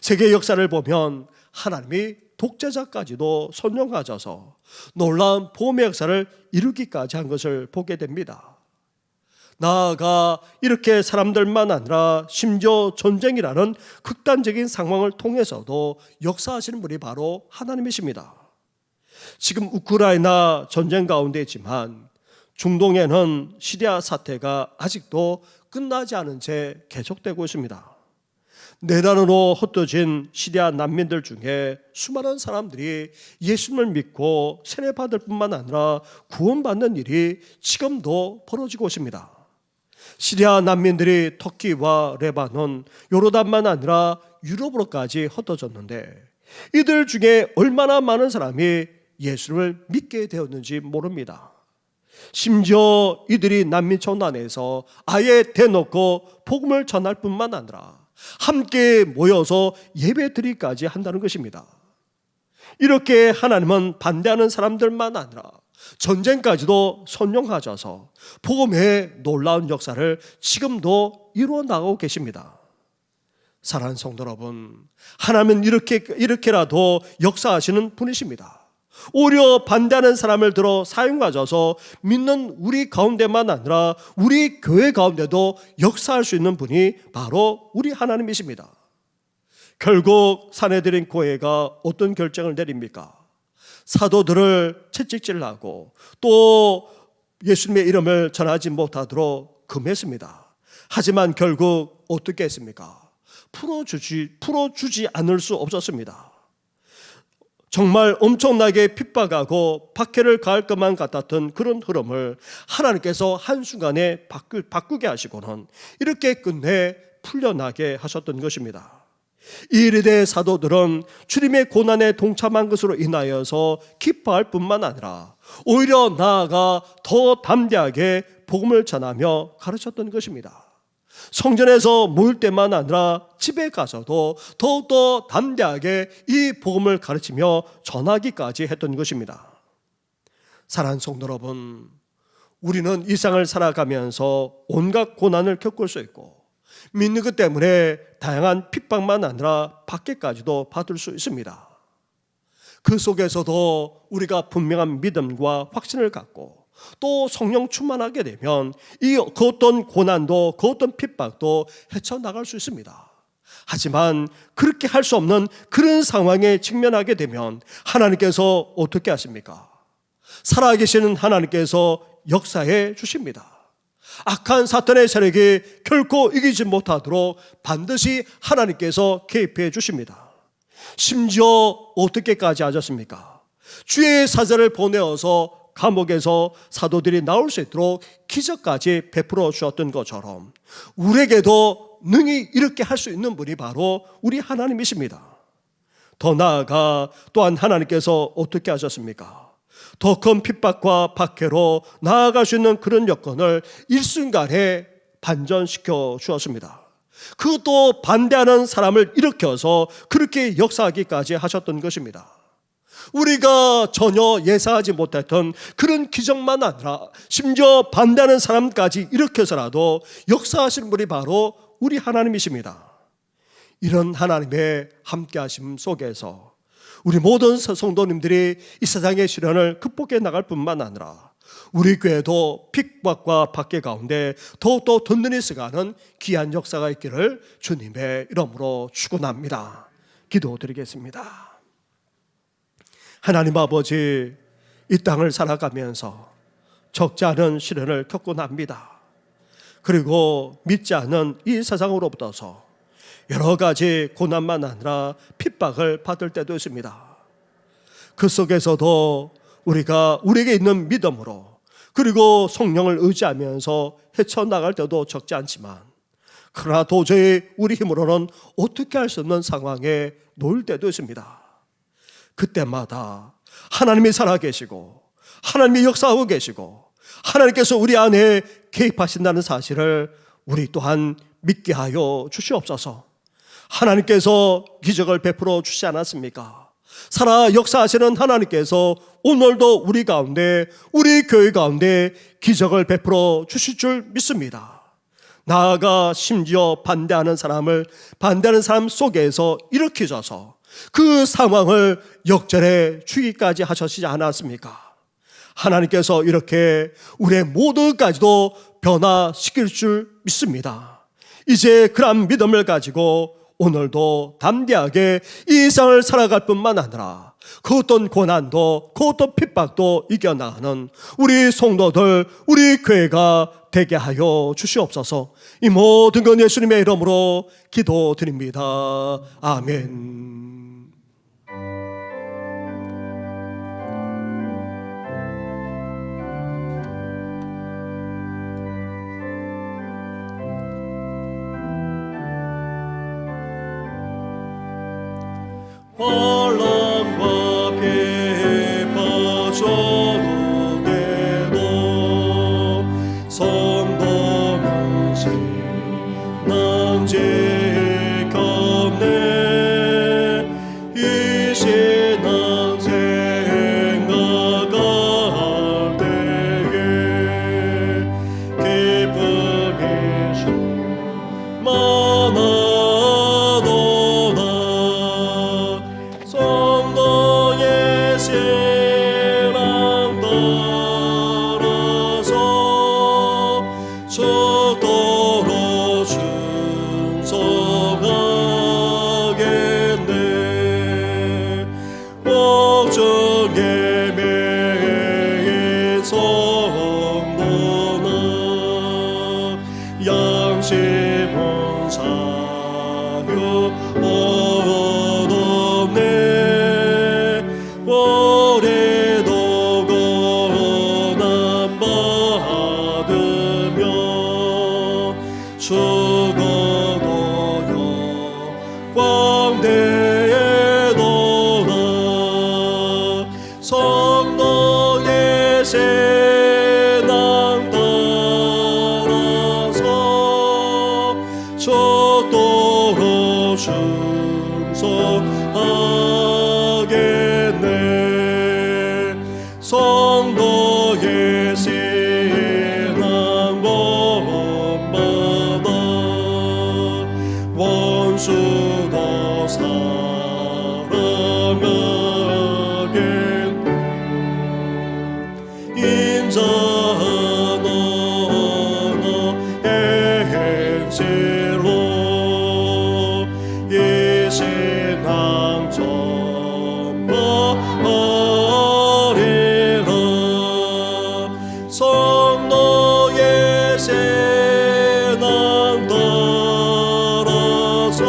A: 세계 역사를 보면 하나님이 독재자까지도 선용하셔서 놀라운 복음의 역사를 이루기까지 한 것을 보게 됩니다. 나아가 이렇게 사람들만 아니라 심지어 전쟁이라는 극단적인 상황을 통해서도 역사하시는 분이 바로 하나님이십니다. 지금 우크라이나 전쟁 가운데 있지만 중동에는 시리아 사태가 아직도 끝나지 않은 채 계속되고 있습니다. 내란으로 흩어진 시리아 난민들 중에 수많은 사람들이 예수님을 믿고 세례받을 뿐만 아니라 구원받는 일이 지금도 벌어지고 있습니다. 시리아 난민들이 터키와 레바논, 요르단만 아니라 유럽으로까지 흩어졌는데 이들 중에 얼마나 많은 사람이 예수를 믿게 되었는지 모릅니다. 심지어 이들이 난민촌 안에서 아예 대놓고 복음을 전할 뿐만 아니라 함께 모여서 예배드리기까지 한다는 것입니다. 이렇게 하나님은 반대하는 사람들만 아니라 전쟁까지도 선용하셔서 복음의 놀라운 역사를 지금도 이루어 나가고 계십니다. 사랑하는 성도 여러분, 하나님은 이렇게라도 역사하시는 분이십니다. 오히려 반대하는 사람을 들어 사용하셔서 믿는 우리 가운데만 아니라 우리 교회 가운데도 역사할 수 있는 분이 바로 우리 하나님이십니다. 결국 사내들인 교회가 어떤 결정을 내립니까? 사도들을 채찍질하고 또 예수님의 이름을 전하지 못하도록 금했습니다. 하지만 결국 어떻게 했습니까? 풀어주지 않을 수 없었습니다. 정말 엄청나게 핍박하고 박해를 가할 것만 같았던 그런 흐름을 하나님께서 한순간에 바꾸게 하시고는 이렇게 끝내 풀려나게 하셨던 것입니다. 이 일에 대해 사도들은 주님의 고난에 동참한 것으로 인하여서 기뻐할 뿐만 아니라 오히려 나아가 더 담대하게 복음을 전하며 가르쳤던 것입니다. 성전에서 모일 때만 아니라 집에 가서도 더욱더 담대하게 이 복음을 가르치며 전하기까지 했던 것입니다. 사랑하는 성도 여러분, 우리는 이 세상을 살아가면서 온갖 고난을 겪을 수 있고 믿는 것 때문에 다양한 핍박만 아니라 박해까지도 받을 수 있습니다. 그 속에서도 우리가 분명한 믿음과 확신을 갖고 또 성령 충만하게 되면 그 어떤 고난도 그 어떤 핍박도 헤쳐나갈 수 있습니다. 하지만 그렇게 할 수 없는 그런 상황에 직면하게 되면 하나님께서 어떻게 하십니까? 살아계시는 하나님께서 역사해 주십니다. 악한 사탄의 세력이 결코 이기지 못하도록 반드시 하나님께서 개입해 주십니다. 심지어 어떻게까지 하셨습니까? 주의 사자를 보내어서 감옥에서 사도들이 나올 수 있도록 기적까지 베풀어 주었던 것처럼 우리에게도 능히 이렇게 할 수 있는 분이 바로 우리 하나님이십니다. 더 나아가 또한 하나님께서 어떻게 하셨습니까? 더 큰 핍박과 박해로 나아갈 수 있는 그런 여건을 일순간에 반전시켜 주었습니다. 그것도 반대하는 사람을 일으켜서 그렇게 역사하기까지 하셨던 것입니다. 우리가 전혀 예상하지 못했던 그런 기적만 아니라 심지어 반대하는 사람까지 일으켜서라도 역사하시는 분이 바로 우리 하나님이십니다. 이런 하나님의 함께하심 속에서 우리 모든 성도님들이 이 세상의 시련을 극복해 나갈 뿐만 아니라 우리 교회도 핍박과 박해 가운데 더욱더 든든히 서가는 귀한 역사가 있기를 주님의 이름으로 축원합니다. 기도드리겠습니다. 하나님 아버지, 이 땅을 살아가면서 적지 않은 시련을 겪곤 합니다. 그리고 믿지 않은 이 세상으로부터서 여러 가지 고난만 아니라 핍박을 받을 때도 있습니다. 그 속에서도 우리가 우리에게 있는 믿음으로 그리고 성령을 의지하면서 헤쳐나갈 때도 적지 않지만 그러나 도저히 우리 힘으로는 어떻게 할 수 없는 상황에 놓일 때도 있습니다. 그때마다 하나님이 살아계시고 하나님이 역사하고 계시고 하나님께서 우리 안에 개입하신다는 사실을 우리 또한 믿게 하여 주시옵소서. 하나님께서 기적을 베풀어 주시지 않았습니까? 살아 역사하시는 하나님께서 오늘도 우리 가운데 우리 교회 가운데 기적을 베풀어 주실 줄 믿습니다. 나아가 심지어 반대하는 사람 속에서 일으키셔서 그 상황을 역전해 주기까지 하시지 않았습니까? 하나님께서 이렇게 우리의 모두까지도 변화시킬 줄 믿습니다. 이제 그런 믿음을 가지고 오늘도 담대하게 이 세상을 살아갈 뿐만 아니라 그 어떤 고난도 그 어떤 핍박도 이겨나가는 우리 성도들 우리 교회가 되게 하여 주시옵소서. 이 모든 건 예수님의 이름으로 기도드립니다. 아멘. 환란과 핍박 속에도 성도 명심 남직하네. 이 신앙 생각할 때에 기쁨이 많아도다. 성도의 신앙 따라서 속도로 충성하겠네. 옥중의 매일 성도나 양심은 사유 얻었네. 우리도 고난 받으며 죽어도 영광되도다. 성도의 신앙 따라서 속도로 충성하겠네. 성도의 신앙 본받아 원수도 사랑하겠네. 인자는 행실로 이 신앙 전파하리라. 성도의 신앙 따라서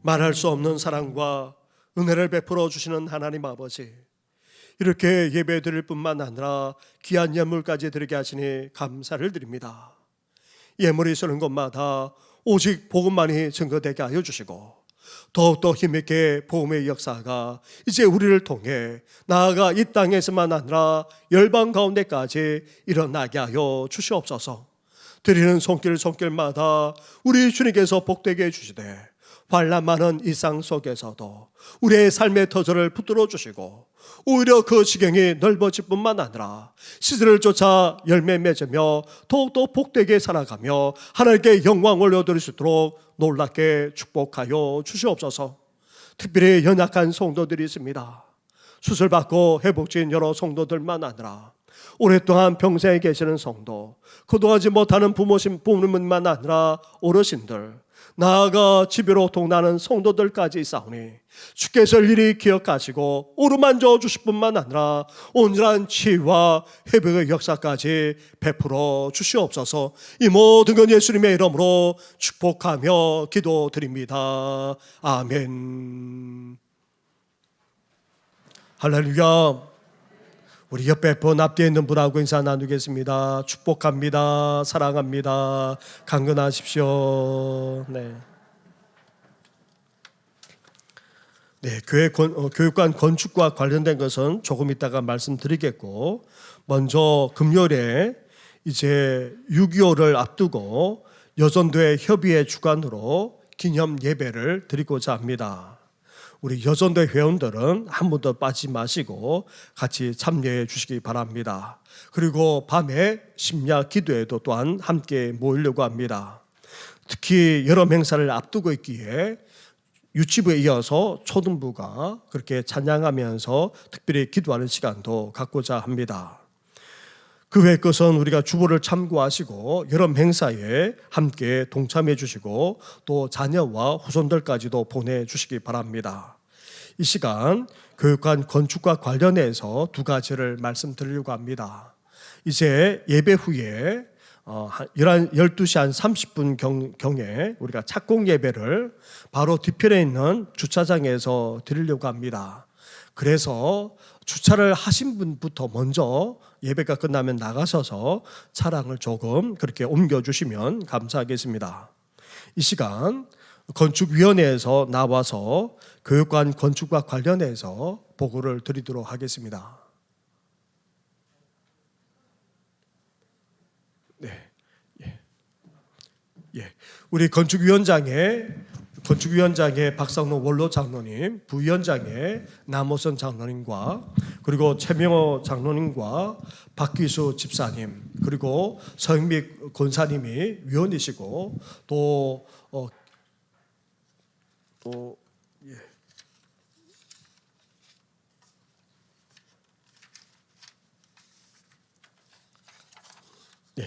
A: 말할 수 없는 사랑과 은혜를 베풀어 주시는 하나님 아버지, 이렇게 예배 드릴 뿐만 아니라 귀한 예물까지 드리게 하시니 감사를 드립니다. 예물이 쓰는 곳마다 오직 복음만이 증거되게 하여 주시고 더욱더 힘있게 복음의 역사가 이제 우리를 통해 나아가 이 땅에서만 아니라 열방 가운데까지 일어나게 하여 주시옵소서. 드리는 손길마다 우리 주님께서 복되게 해주시되 환난 많은 일상 속에서도 우리의 삶의 터전을 붙들어 주시고 오히려 그 지경이 넓어질 뿐만 아니라 시들을 쫓아 열매 맺으며 더욱더 복되게 살아가며 하나님께 영광 올려드릴 수 있도록 놀랍게 축복하여 주시옵소서. 특별히 연약한 성도들이 있습니다. 수술받고 회복된 여러 성도들만 아니라 오랫동안 병상에 계시는 성도, 거동하지 못하는 부모님만 아니라 어르신들, 나아가 집으로 동나는 성도들까지 있사오니 주께서 일일이 기억하시고 어루만져 주실 뿐만 아니라 온전한 치유와 회복의 역사까지 베풀어 주시옵소서. 이 모든 건 예수님의 이름으로 축복하며 기도드립니다. 아멘. 할렐루야. 우리 옆에 번 앞뒤에 있는 분하고 인사 나누겠습니다. 축복합니다. 사랑합니다. 강건하십시오. 네. 교육관 건축과 관련된 것은 조금 이따가 말씀드리겠고, 먼저 금요일에 이제 6.25를 앞두고 여전도회 협의회 주관으로 기념 예배를 드리고자 합니다. 우리 여전도회 회원들은 한 분도 빠지지 마시고 같이 참여해 주시기 바랍니다. 그리고 밤에 심야 기도회도 또한 함께 모이려고 합니다. 특히 여러 행사를 앞두고 있기에 유치부에 이어서 초등부가 그렇게 찬양하면서 특별히 기도하는 시간도 갖고자 합니다. 그 외의 것은 우리가 주보를 참고하시고 여러 행사에 함께 동참해 주시고 또 자녀와 후손들까지도 보내주시기 바랍니다. 이 시간 교육관 건축과 관련해서 두 가지를 말씀드리려고 합니다. 이제 예배 후에 12시 한 30분 경에 우리가 착공 예배를 바로 뒤편에 있는 주차장에서 드리려고 합니다. 그래서 주차를 하신 분부터 먼저 예배가 끝나면 나가셔서 차량을 조금 그렇게 옮겨주시면 감사하겠습니다. 이 시간 건축위원회에서 나와서 교육관 건축과 관련해서 보고를 드리도록 하겠습니다. 네, 우리 건축위원장의 박상록 원로 장로님, 부위원장의 남호선 장로님과 그리고 최명호 장로님과 박기수 집사님 그리고 서영믹 권사님이 위원이시고 또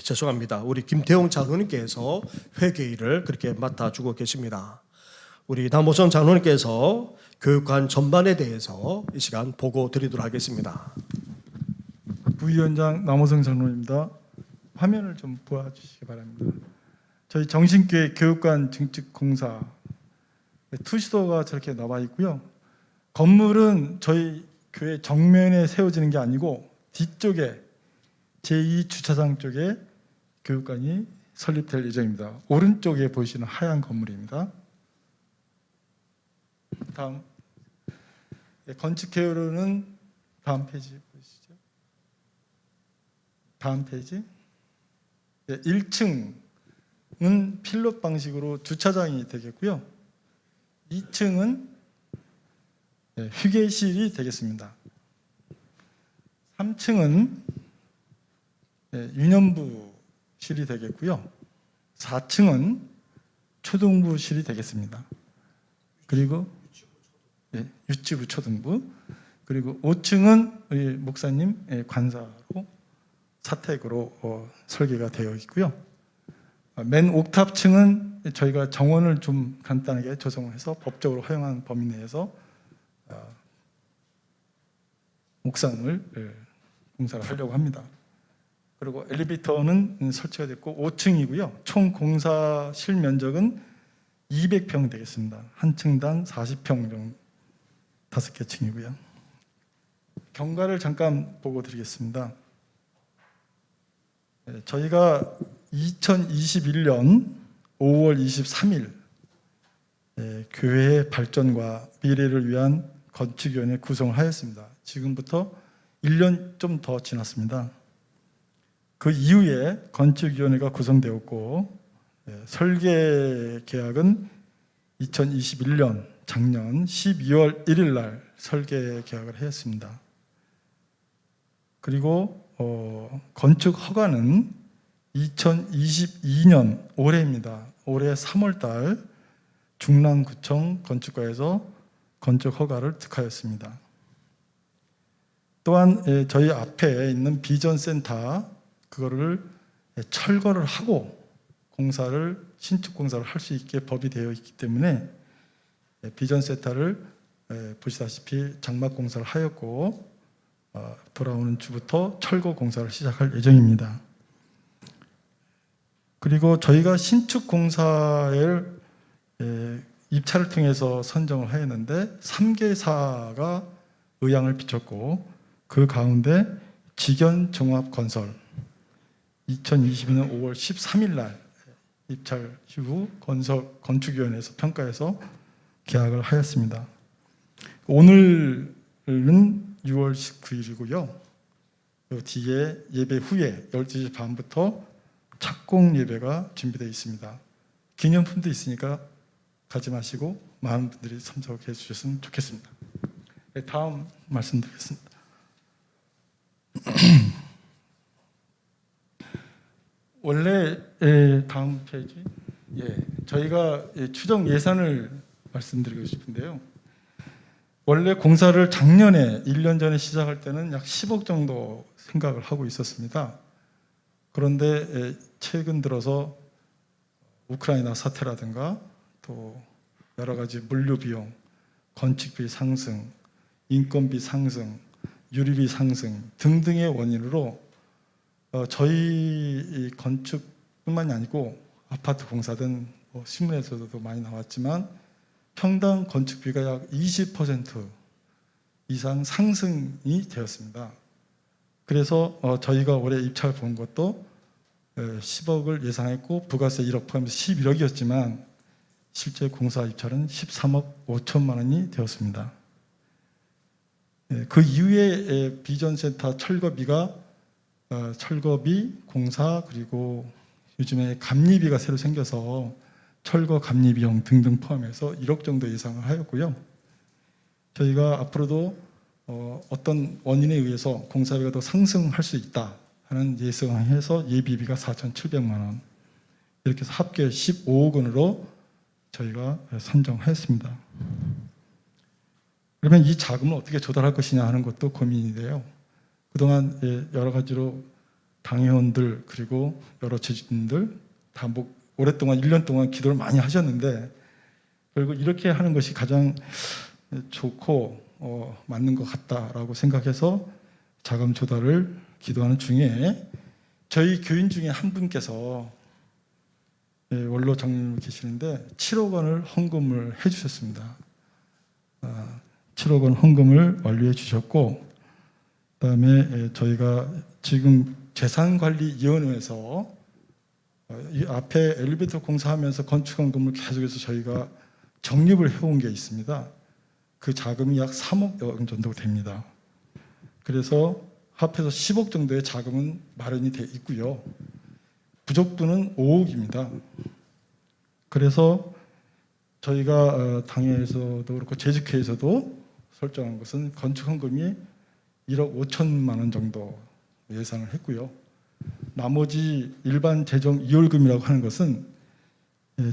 A: 죄송합니다. 우리 김태용 장로님께서 회계일을 그렇게 맡아주고 계십니다. 우리 남호선 장로님께서 교육관 전반에 대해서 이 시간 보고 드리도록 하겠습니다.
D: 부위원장 남호성 장로입니다. 화면을 좀 보여주시기 바랍니다. 저희 정신교회 교육관 증축공사 투시도가 저렇게 나와 있고요. 건물은 저희 교회 정면에 세워지는 게 아니고 뒤쪽에 제2주차장 쪽에 교육관이 설립될 예정입니다. 오른쪽에 보이시는 하얀 건물입니다. 다음 건축 개요로는 다음 페이지 보시죠. 다음 페이지. 1층은 필롯 방식으로 주차장이 되겠고요. 2층은 휴게실이 되겠습니다. 3층은 유년부실이 되겠고요. 4층은 초등부실이 되겠습니다. 그리고 유치부 초등부, 그리고 5층은 우리 목사님 관사로 사택으로 설계가 되어 있고요. 맨 옥탑층은 저희가 정원을 좀 간단하게 조성해서 법적으로 허용한 범위 내에서 옥상을 공사를 하려고 합니다. 그리고 엘리베이터는 설치가 됐고 5층이고요. 총 공사 실면적은 200평 되겠습니다. 한 층당 40평 정도, 5개 층이고요. 경과를 잠깐 보고 드리겠습니다. 저희가 2021년 5월 23일 교회의 발전과 미래를 위한 건축위원회 구성을 하였습니다. 지금부터 1년 좀 더 지났습니다. 그 이후에 건축위원회가 구성되었고 설계 계약은 2021년 작년 12월 1일 날 설계 계약을 했습니다. 그리고 건축 허가는 2022년 올해입니다. 올해 3월 달 중랑구청 건축과에서 건축 허가를 득하였습니다. 또한 저희 앞에 있는 비전센터 그거를 철거를 하고 신축 공사를 할 수 있게 법이 되어 있기 때문에 비전센터를 보시다시피 장막 공사를 하였고 돌아오는 주부터 철거 공사를 시작할 예정입니다. 그리고 저희가 신축 공사를 입찰을 통해서 선정을 하였는데 3개사가 의향을 비췄고 그 가운데 직연종합건설 2022년 5월 13일 날 입찰 후 건축위원회에서 평가해서 계약을 하였습니다. 오늘은 6월 19일이고요. 뒤에 예배 후에 12시 반부터 착공 예배가 준비되어 있습니다. 기념품도 있으니까 가지 마시고 많은 분들이 참석해 주셨으면 좋겠습니다. 다음 말씀드리겠습니다. 원래 다음 페이지 저희가 추정 예산을 말씀드리고 싶은데요. 원래 공사를 작년에 1년 전에 시작할 때는 약 10억 정도 생각을 하고 있었습니다. 그런데 최근 들어서 우크라이나 사태라든가 또 여러 가지 물류 비용, 건축비 상승, 인건비 상승, 유류비 상승 등등의 원인으로 저희 건축뿐만이 아니고 아파트 공사든 신문에서도 많이 나왔지만 평당 건축비가 약 20% 이상 상승이 되었습니다. 그래서 저희가 올해 입찰 본 것도 10억을 예상했고 부가세 1억 포함해서 11억이었지만 실제 공사 입찰은 13억 5천만 원이 되었습니다. 그 이후에 비전센터 철거비가 철거비, 공사 그리고 요즘에 감리비가 새로 생겨서 철거 감리 비용 등등 포함해서 1억 정도 예상을 하였고요. 저희가 앞으로도 어떤 원인에 의해서 공사비가 더 상승할 수 있다 하는 예상해서 예비비가 4,700만 원 이렇게 해서 합계 15억 원으로 저희가 선정했습니다. 그러면 이 자금을 어떻게 조달할 것이냐 하는 것도 고민이 돼요. 그동안 여러 가지로 당회원들 그리고 여러 지주인들 다 오랫동안 1년 동안 기도를 많이 하셨는데 결국 이렇게 하는 것이 가장 좋고 맞는 것 같다라고 생각해서 자금 조달을 기도하는 중에 저희 교인 중에 한 분께서 원로 장로님 계시는데 7억 원을 헌금을 해주셨습니다. 7억 원 헌금을 완료해 주셨고 그다음에 저희가 지금 재산관리위원회에서 이 앞에 엘리베이터 공사하면서 건축헌금을 계속해서 저희가 적립을 해온 게 있습니다. 그 자금이 약 3억 원 정도 됩니다. 그래서 합해서 10억 정도의 자금은 마련이 돼 있고요. 부족분은 5억입니다. 그래서 저희가 당회에서도 그렇고 재직회에서도 설정한 것은 건축헌금이 1억 5천만 원 정도 예상을 했고요. 나머지 일반 재정 이월금이라고 하는 것은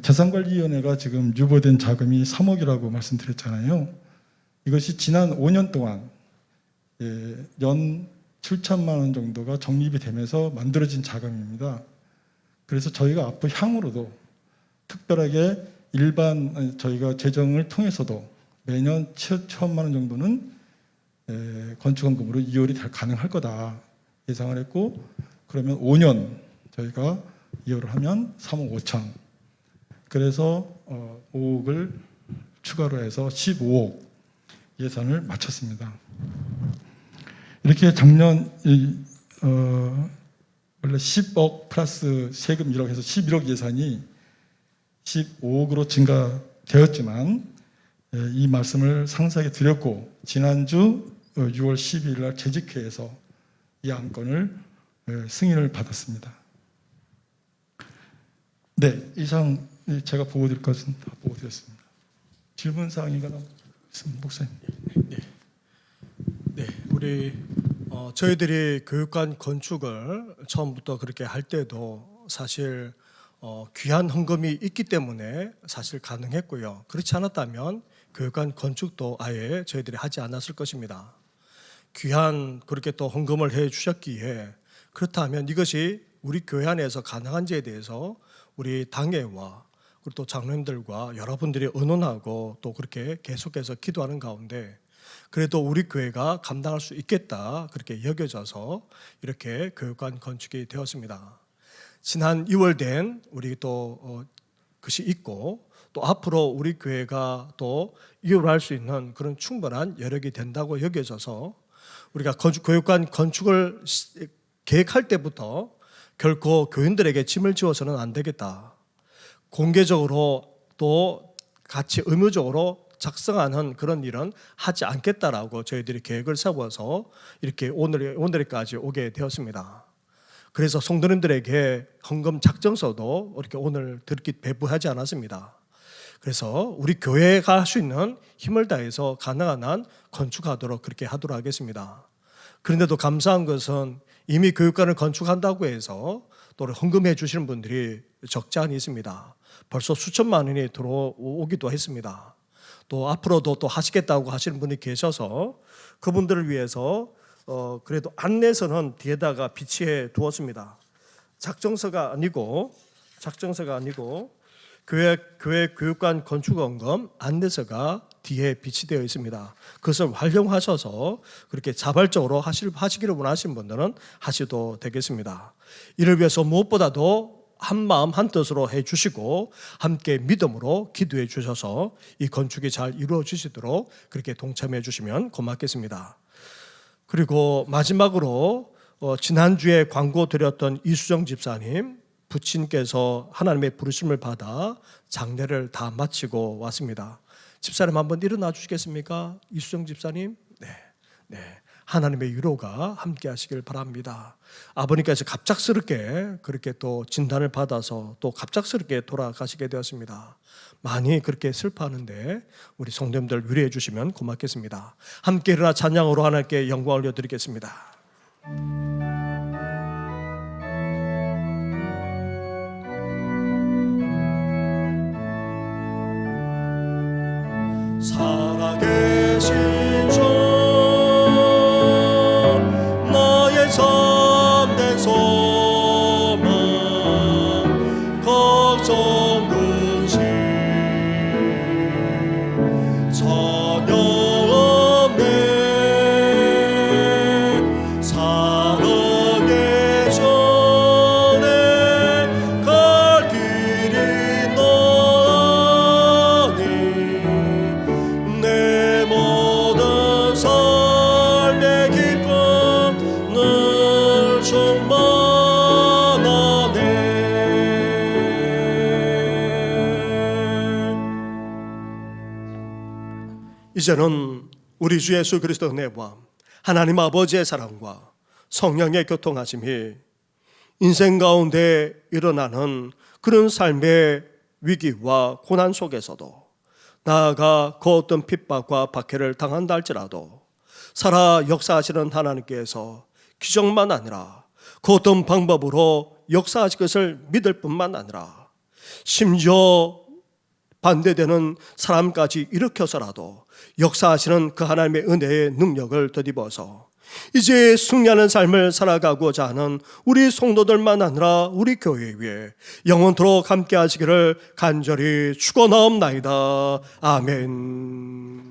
D: 재산관리위원회가 지금 유보된 자금이 3억이라고 말씀드렸잖아요. 이것이 지난 5년 동안 연 7천만 원 정도가 적립이 되면서 만들어진 자금입니다. 그래서 저희가 앞으로 향후로도 특별하게 일반 저희가 재정을 통해서도 매년 7천만 원 정도는 건축헌금으로 이월이 가능할 거다 예상을 했고 그러면 5년 저희가 이월을 하면 3억 5천 그래서 5억을 추가로 해서 15억 예산을 마쳤습니다. 이렇게 작년 원래 10억 플러스 세금 1억 해서 11억 예산이 15억으로 증가되었지만 이 말씀을 상세하게 드렸고 지난주 6월 12일 날 재직회에서 이 안건을 승인을 받았습니다. 네, 이상 제가 보고드릴 것은 다 보고드렸습니다. 질문 사항이 하나 있습니다, 목사님.
A: 네, 우리 저희들이 교육관 건축을 처음부터 그렇게 할 때도 사실 귀한 헌금이 있기 때문에 사실 가능했고요. 그렇지 않았다면 교육관 건축도 아예 저희들이 하지 않았을 것입니다. 귀한 그렇게 또 헌금을 해 주셨기에 그렇다면 이것이 우리 교회 안에서 가능한지에 대해서 우리 당회와 그리고 또 장로님들과 여러분들이 의논하고 또 그렇게 계속해서 기도하는 가운데 그래도 우리 교회가 감당할 수 있겠다 그렇게 여겨져서 이렇게 교육관 건축이 되었습니다. 지난 2월 된 우리 또 것이 있고 또 앞으로 우리 교회가 또 이어갈 수 있는 그런 충분한 여력이 된다고 여겨져서 우리가 교육관 건축을 계획할 때부터 결코 교인들에게 짐을 지워서는 안 되겠다. 공개적으로 또 같이 의무적으로 작성하는 그런 일은 하지 않겠다라고 저희들이 계획을 세워서 이렇게 오늘까지 오게 되었습니다. 그래서 성도님들에게 헌금 작정서도 이렇게 오늘 배부하지 않았습니다. 그래서 우리 교회가 할 수 있는 힘을 다해서 가능한 한 건축하도록 그렇게 하도록 하겠습니다. 그런데도 감사한 것은 이미 교육관을 건축한다고 해서 또 헌금해 주시는 분들이 적지 않이 있습니다. 벌써 수천만 원이 들어오기도 했습니다. 또 앞으로도 또 하시겠다고 하시는 분이 계셔서 그분들을 위해서 그래도 안내서는 뒤에다가 비치해 두었습니다. 작정서가 아니고 교회 교육관 건축원금 안내서가 뒤에 비치되어 있습니다. 그것을 활용하셔서 그렇게 자발적으로 하시기를 원하시는 분들은 하셔도 되겠습니다. 이를 위해서 무엇보다도 한 마음 한 뜻으로 해주시고 함께 믿음으로 기도해 주셔서 이 건축이 잘 이루어지시도록 그렇게 동참해 주시면 고맙겠습니다. 그리고 마지막으로 지난주에 광고 드렸던 이수정 집사님 부친께서 하나님의 부르심을 받아 장례를 다 마치고 왔습니다. 집사님 한번 일어나 주시겠습니까? 이수정 집사님. 네. 하나님의 위로가 함께 하시길 바랍니다. 아버님께서 갑작스럽게 그렇게 또 진단을 받아서 또 갑작스럽게 돌아가시게 되었습니다. 많이 그렇게 슬퍼하는데 우리 성도님들 위로해 주시면 고맙겠습니다. 함께 일어나 찬양으로 하나님께 영광을 올려드리겠습니다. 살아계신 주 나의 참된 소망 걱정 근심 전혀 없네 사랑의 전에 갈 길이 너니 내 모든 삶의 기쁨 늘 충만하네. 이제는 우리 주 예수 그리스도의 은혜와 하나님 아버지의 사랑과 성령의 교통하심이 인생 가운데 일어나는 그런 삶의 위기와 고난 속에서도 나아가 그 어떤 핍박과 박해를 당한다 할지라도 살아 역사하시는 하나님께서 기적만 아니라 그 어떤 방법으로 역사하실 것을 믿을 뿐만 아니라 심지어 반대되는 사람까지 일으켜서라도 역사하시는 그 하나님의 은혜의 능력을 덧입어서 이제 승리하는 삶을 살아가고자 하는 우리 성도들만 아니라 우리 교회 위에 영원토록 함께 하시기를 간절히 축원하옵나이다. 아멘.